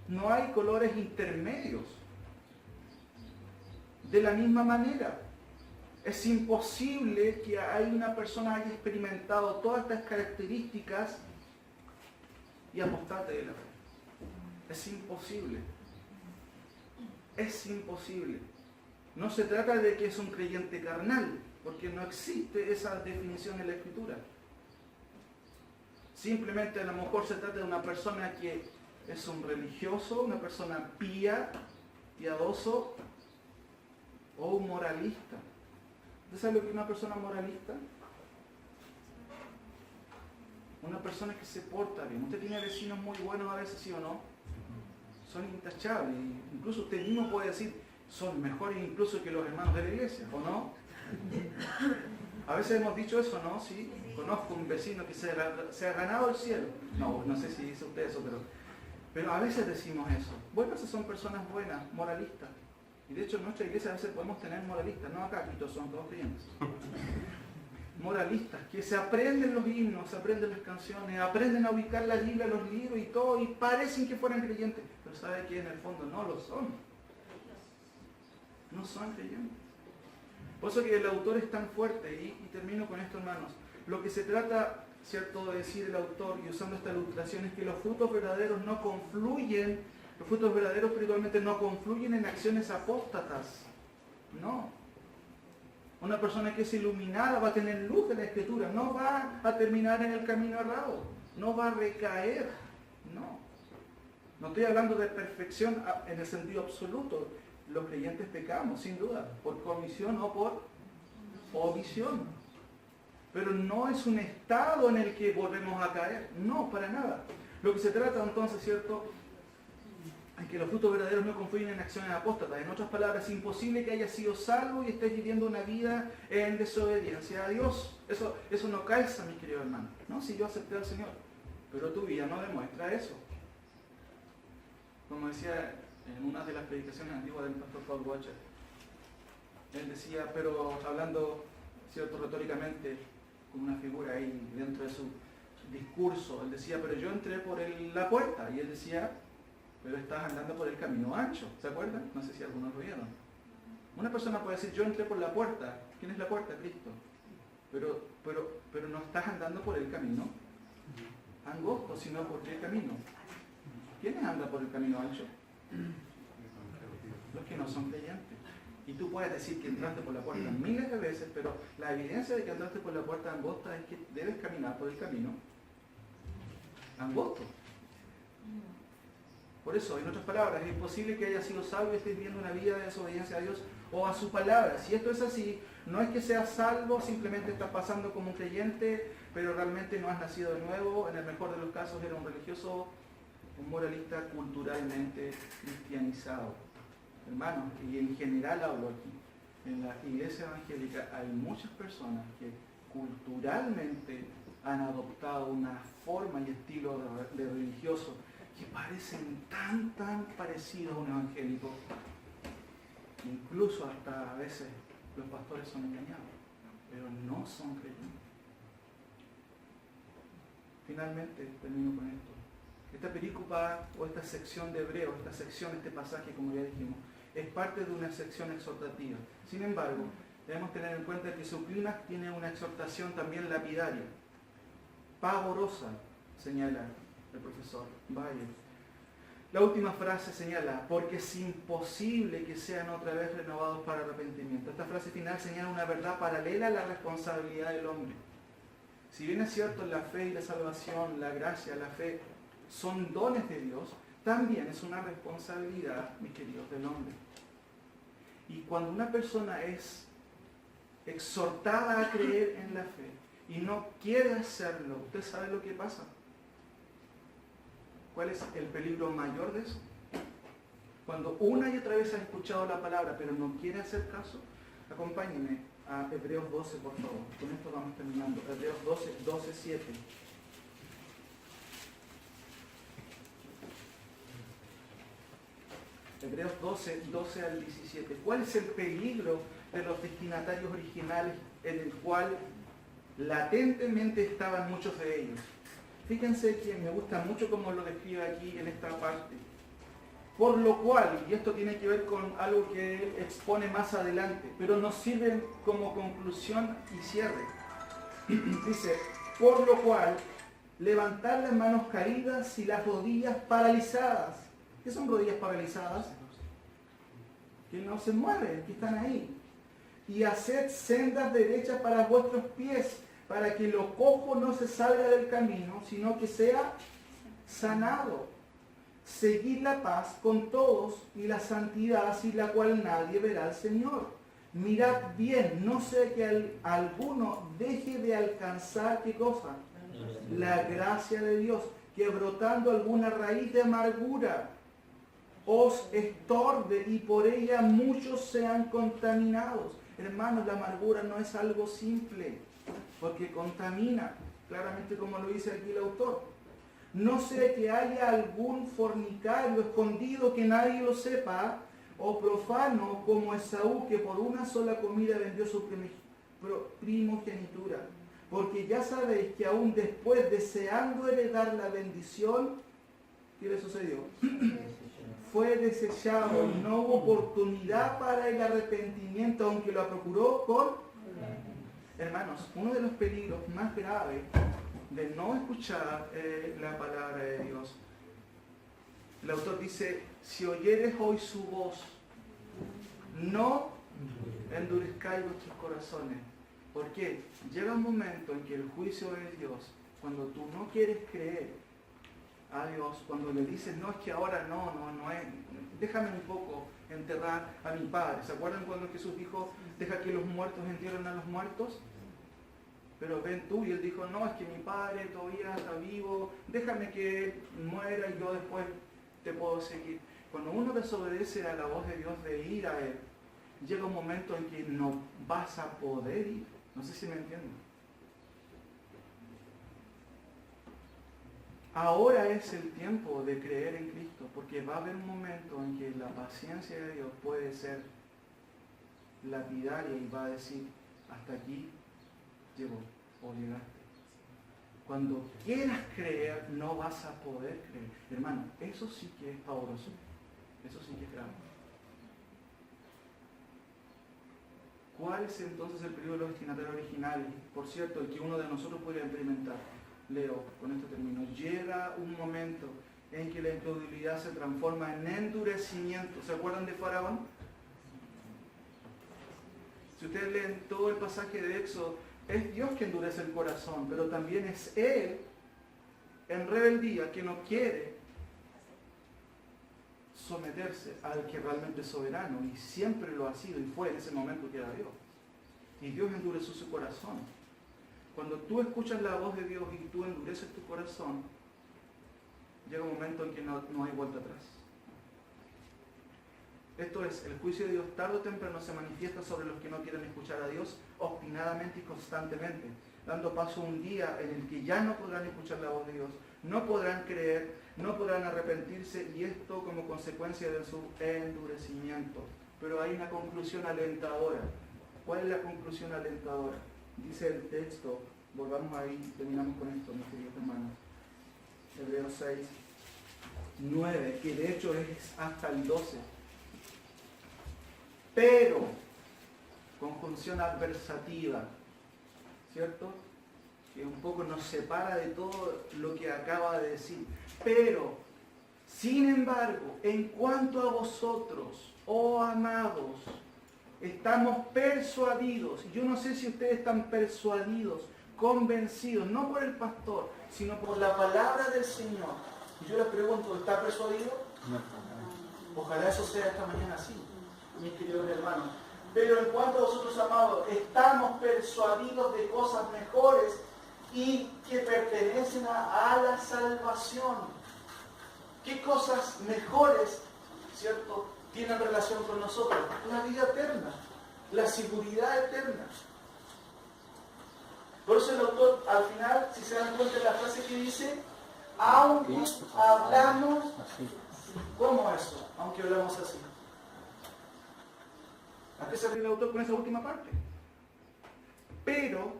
No hay colores intermedios. De la misma manera, es imposible que una persona haya experimentado todas estas características y apostate de la fe. Es imposible. Es imposible. No se trata de que es un creyente carnal, porque no existe esa definición en la Escritura. Simplemente a lo mejor se trata de una persona que es un religioso, una persona piadoso o un moralista. ¿Usted sabe lo que es una persona moralista? Una persona que se porta bien. Usted tiene vecinos muy buenos a veces, ¿sí o no? Son intachables. Incluso usted mismo puede decir, son mejores incluso que los hermanos de la iglesia, ¿o no? A veces hemos dicho eso, ¿no? Sí. Conozco un vecino que se ha ganado el cielo. No sé si dice usted eso, pero a veces decimos eso. Bueno, esas son personas buenas, moralistas. Y de hecho en nuestra iglesia a veces podemos tener moralistas, no acá, aquí todos son todos creyentes. Moralistas, que se aprenden los himnos, se aprenden las canciones, aprenden a ubicar la Biblia, los libros y todo, y parecen que fueran creyentes, pero sabe que en el fondo no lo son. No son creyentes. Por eso que el autor es tan fuerte, y termino con esto, hermanos. Lo que se trata, ¿cierto?, de decir el autor, y usando esta ilustración, es que los frutos verdaderos no confluyen, los frutos verdaderos espiritualmente no confluyen en acciones apóstatas. No. Una persona que es iluminada va a tener luz de la Escritura, no va a terminar en el camino errado, no va a recaer. No. No estoy hablando de perfección en el sentido absoluto. Los creyentes pecamos, sin duda, por comisión o por omisión. Pero no es un estado en el que volvemos a caer. No, para nada. Lo que se trata entonces, ¿cierto?, es que los frutos verdaderos no confluyen en acciones apóstatas. En otras palabras, es imposible que hayas sido salvo y estés viviendo una vida en desobediencia a Dios. Eso no calza, mi querido hermano. No, si yo acepté al Señor, pero tu vida no demuestra eso. Como decía en una de las predicaciones antiguas del pastor Paul Washer, él decía, pero hablando, ¿cierto?, retóricamente, con una figura ahí dentro de su discurso, él decía, pero yo entré por la puerta, y él decía, pero estás andando por el camino ancho, ¿se acuerdan? No sé si algunos lo vieron. Una persona puede decir, yo entré por la puerta. ¿Quién es la puerta? Cristo. Pero no estás andando por el camino angosto, sino por qué camino. ¿Quiénes andan por el camino ancho? Los que no son creyentes. Y tú puedes decir que entraste por la puerta miles de veces, pero la evidencia de que entraste por la puerta angosta es que debes caminar por el camino angosto. Por eso, en otras palabras, es imposible que hayas sido salvo y estés viviendo una vida de desobediencia a Dios o a su palabra. Si esto es así, no es que seas salvo, simplemente estás pasando como un creyente, pero realmente no has nacido de nuevo. En el mejor de los casos era un religioso, un moralista culturalmente cristianizado. Hermanos, y en general hablo aquí, en la iglesia evangélica hay muchas personas que culturalmente han adoptado una forma y estilo de religioso que parecen tan parecidos a un evangélico, incluso hasta a veces los pastores son engañados, pero no son creyentes. Finalmente, termino con esto. Esta perícopa o esta sección de Hebreos, este pasaje, como ya dijimos, es parte de una sección exhortativa. Sin embargo, debemos tener en cuenta que su clímax tiene una exhortación también lapidaria, pavorosa, señala el profesor Bayer. La última frase señala, porque es imposible que sean otra vez renovados para arrepentimiento. Esta frase final señala una verdad paralela a la responsabilidad del hombre. Si bien es cierto, la fe y la salvación, la gracia, la fe, son dones de Dios, también es una responsabilidad, mis queridos, del hombre. Y cuando una persona es exhortada a creer en la fe y no quiere hacerlo, ¿usted sabe lo que pasa? ¿Cuál es el peligro mayor de eso? Cuando una y otra vez ha escuchado la palabra, pero no quiere hacer caso, acompáñenme a Hebreos 12, por favor. Con esto vamos terminando. Hebreos 12, 7. Hebreos 12 al 17. ¿Cuál es el peligro de los destinatarios originales en el cual latentemente estaban muchos de ellos? Fíjense que me gusta mucho cómo lo describe aquí en esta parte. Por lo cual, y esto tiene que ver con algo que él expone más adelante, pero nos sirve como conclusión y cierre. Dice, por lo cual, levantar las manos caídas y las rodillas paralizadas. ¿Qué son rodillas paralizadas? Que no se mueven, que están ahí. Y haced sendas derechas para vuestros pies, para que lo cojo no se salga del camino, sino que sea sanado. Seguid la paz con todos y la santidad sin la cual nadie verá al Señor. Mirad bien, no sea que alguno deje de alcanzar, ¿qué cosa? La gracia de Dios, que brotando alguna raíz de amargura os estorbe y por ella muchos sean contaminados. Hermanos, la amargura no es algo simple, porque contamina, claramente como lo dice aquí el autor. No sea que haya algún fornicario escondido que nadie lo sepa, o profano como Esaú, que por una sola comida vendió su primogenitura. Porque ya sabéis que aún después, deseando heredar la bendición, ¿qué le sucedió? Fue desechado y no hubo oportunidad para el arrepentimiento, aunque lo procuró con... Hermanos, uno de los peligros más graves de no escuchar la palabra de Dios, el autor dice, si oyeres hoy su voz, no endurezcáis vuestros corazones. ¿Por qué? Llega un momento en que el juicio de Dios, cuando tú no quieres creer a Dios, cuando le dices, no, es que ahora no es, déjame un poco enterrar a mi padre. ¿Se acuerdan cuando Jesús dijo, deja que los muertos entierren a los muertos? Pero ven tú, y él dijo, no, es que mi padre todavía está vivo, déjame que él muera y yo después te puedo seguir. Cuando uno desobedece a la voz de Dios de ir a Él, llega un momento en que no vas a poder ir. No sé si me entienden. Ahora es el tiempo de creer en Cristo, porque va a haber un momento en que la paciencia de Dios puede ser lapidaria y va a decir, hasta aquí llegó o llegaste. Cuando quieras creer, no vas a poder creer. Hermano, eso sí que es pavoroso. Eso sí que es grave. ¿Cuál es entonces el periodo de los destinatarios originales? Por cierto, el que uno de nosotros podría experimentar. Leo, con esto termino. Llega un momento en que la incredulidad se transforma en endurecimiento. ¿Se acuerdan de Faraón? Si ustedes leen todo el pasaje de Éxodo, es Dios que endurece el corazón, pero también es Él, en rebeldía, que no quiere someterse al que realmente es soberano, y siempre lo ha sido, y fue en ese momento que era Dios. Y Dios endureció su corazón. Cuando tú escuchas la voz de Dios y tú endureces tu corazón, llega un momento en que no hay vuelta atrás. Esto es, el juicio de Dios tarde o temprano se manifiesta sobre los que no quieren escuchar a Dios obstinadamente y constantemente, dando paso a un día en el que ya no podrán escuchar la voz de Dios, no podrán creer, no podrán arrepentirse, y esto como consecuencia de su endurecimiento. Pero hay una conclusión alentadora. ¿Cuál es la conclusión alentadora? Dice el texto, volvamos ahí, terminamos con esto, mis queridos hermanos. Hebreos 6, 9, que de hecho es hasta el 12. Pero, conjunción adversativa, ¿cierto? Que un poco nos separa de todo lo que acaba de decir. Pero, sin embargo, en cuanto a vosotros, oh amados, estamos persuadidos. Yo no sé si ustedes están persuadidos, convencidos, no por el pastor, sino por la palabra del Señor. Y yo les pregunto, ¿está persuadido? No. Ojalá eso sea esta mañana así, mis queridos hermanos. Pero en cuanto a vosotros, amados, estamos persuadidos de cosas mejores y que pertenecen a la salvación. ¿Qué cosas mejores, cierto, tienen relación con nosotros? La vida eterna, la seguridad eterna. Por eso el autor, al final, si se dan cuenta de la frase que dice, aunque hablamos, ¿cómo eso? Aunque hablamos así. ¿A qué se refiere el autor con esa última parte? Pero,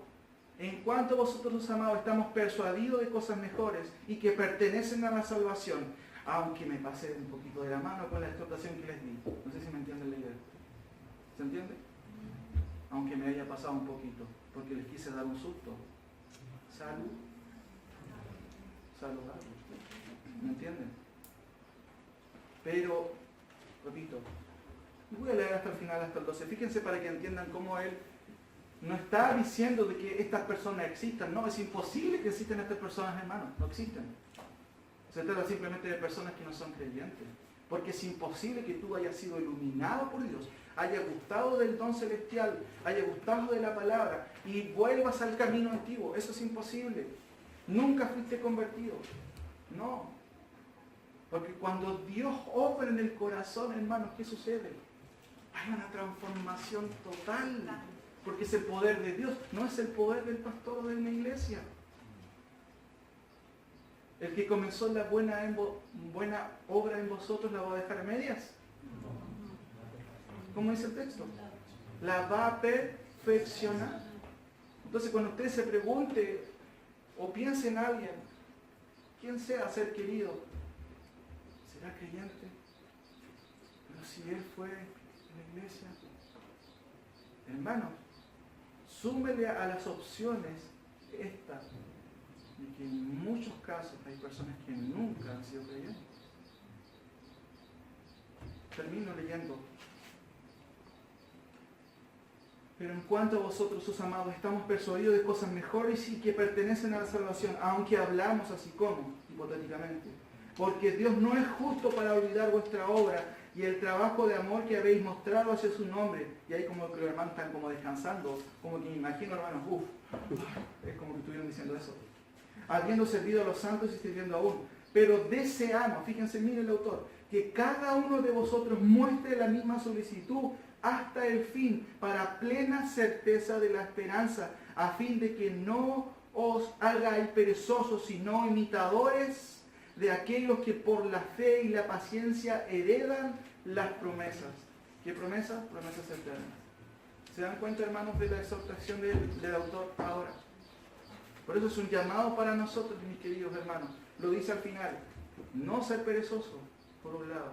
en cuanto a vosotros los amados, estamos persuadidos de cosas mejores y que pertenecen a la salvación, aunque me pasé un poquito de la mano con la exhortación que les di. No sé si me entienden la idea. ¿Se entiende? Aunque me haya pasado un poquito, porque les quise dar un susto. Salud. Saludable. ¿Me entienden? Pero, repito, voy a leer hasta el final, hasta el 12. Fíjense para que entiendan cómo él no está diciendo de que estas personas existan. No, es imposible que existan estas personas, hermanos. No existen. Se trata simplemente de personas que no son creyentes. Porque es imposible que tú hayas sido iluminado por Dios, hayas gustado del don celestial, hayas gustado de la palabra y vuelvas al camino antiguo. Eso es imposible. Nunca fuiste convertido. No. Porque cuando Dios obra en el corazón, hermanos, ¿qué sucede? Hay una transformación total. Porque es el poder de Dios, no es el poder del pastor o de una iglesia. El que comenzó la buena obra en vosotros, ¿la va a dejar a medias? ¿Cómo dice el texto? La va a perfeccionar. Entonces, cuando usted se pregunte o piense en alguien, quien sea ser querido, ¿será creyente? Pero si él fue en la iglesia, hermano, súmele a las opciones esta, de que en muchos casos hay personas que nunca han sido creyentes. Termino leyendo. Pero en cuanto a vosotros, sus amados, estamos persuadidos de cosas mejores y que pertenecen a la salvación, aunque hablamos así como, hipotéticamente. Porque Dios no es justo para olvidar vuestra obra y el trabajo de amor que habéis mostrado hacia su nombre. Y ahí como que los hermanos están como descansando, como que me imagino, hermanos, es como que estuvieron diciendo eso. Habiendo servido a los santos y sirviendo aún. Pero deseamos, fíjense, mire el autor, que cada uno de vosotros muestre la misma solicitud hasta el fin, para plena certeza de la esperanza, a fin de que no os hagáis perezosos, sino imitadores de aquellos que por la fe y la paciencia heredan las promesas. ¿Qué promesas? Promesas eternas. ¿Se dan cuenta, hermanos, de la exhortación del autor ahora? Por eso es un llamado para nosotros, mis queridos hermanos. Lo dice al final. No ser perezoso, por un lado.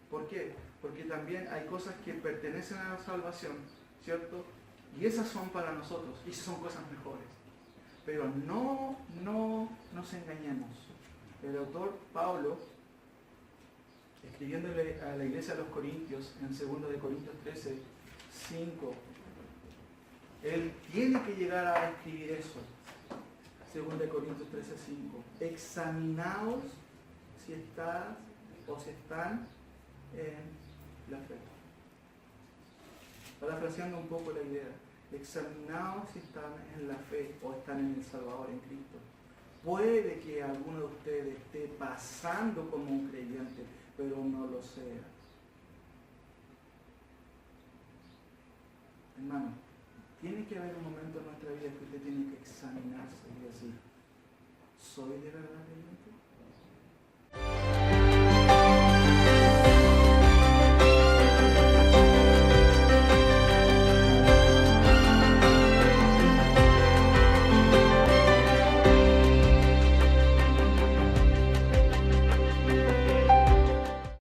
¿Por qué? Porque también hay cosas que pertenecen a la salvación, ¿cierto? Y esas son para nosotros, y esas son cosas mejores. Pero no nos engañemos. El autor Pablo, escribiéndole a la iglesia de los Corintios, en 2 de Corintios 13, 5, él tiene que llegar a escribir eso. 2 de Corintios 13, 5. Examinaos si estás o si están en la fe. Parafraseando un poco la idea, examinaos si están en la fe o están en el Salvador, en Cristo. Puede que alguno de ustedes esté pasando como un creyente, pero no lo sea. Hermano, tiene que haber un momento en nuestra vida que usted tiene que examinarse y decir, ¿soy de verdad creyente?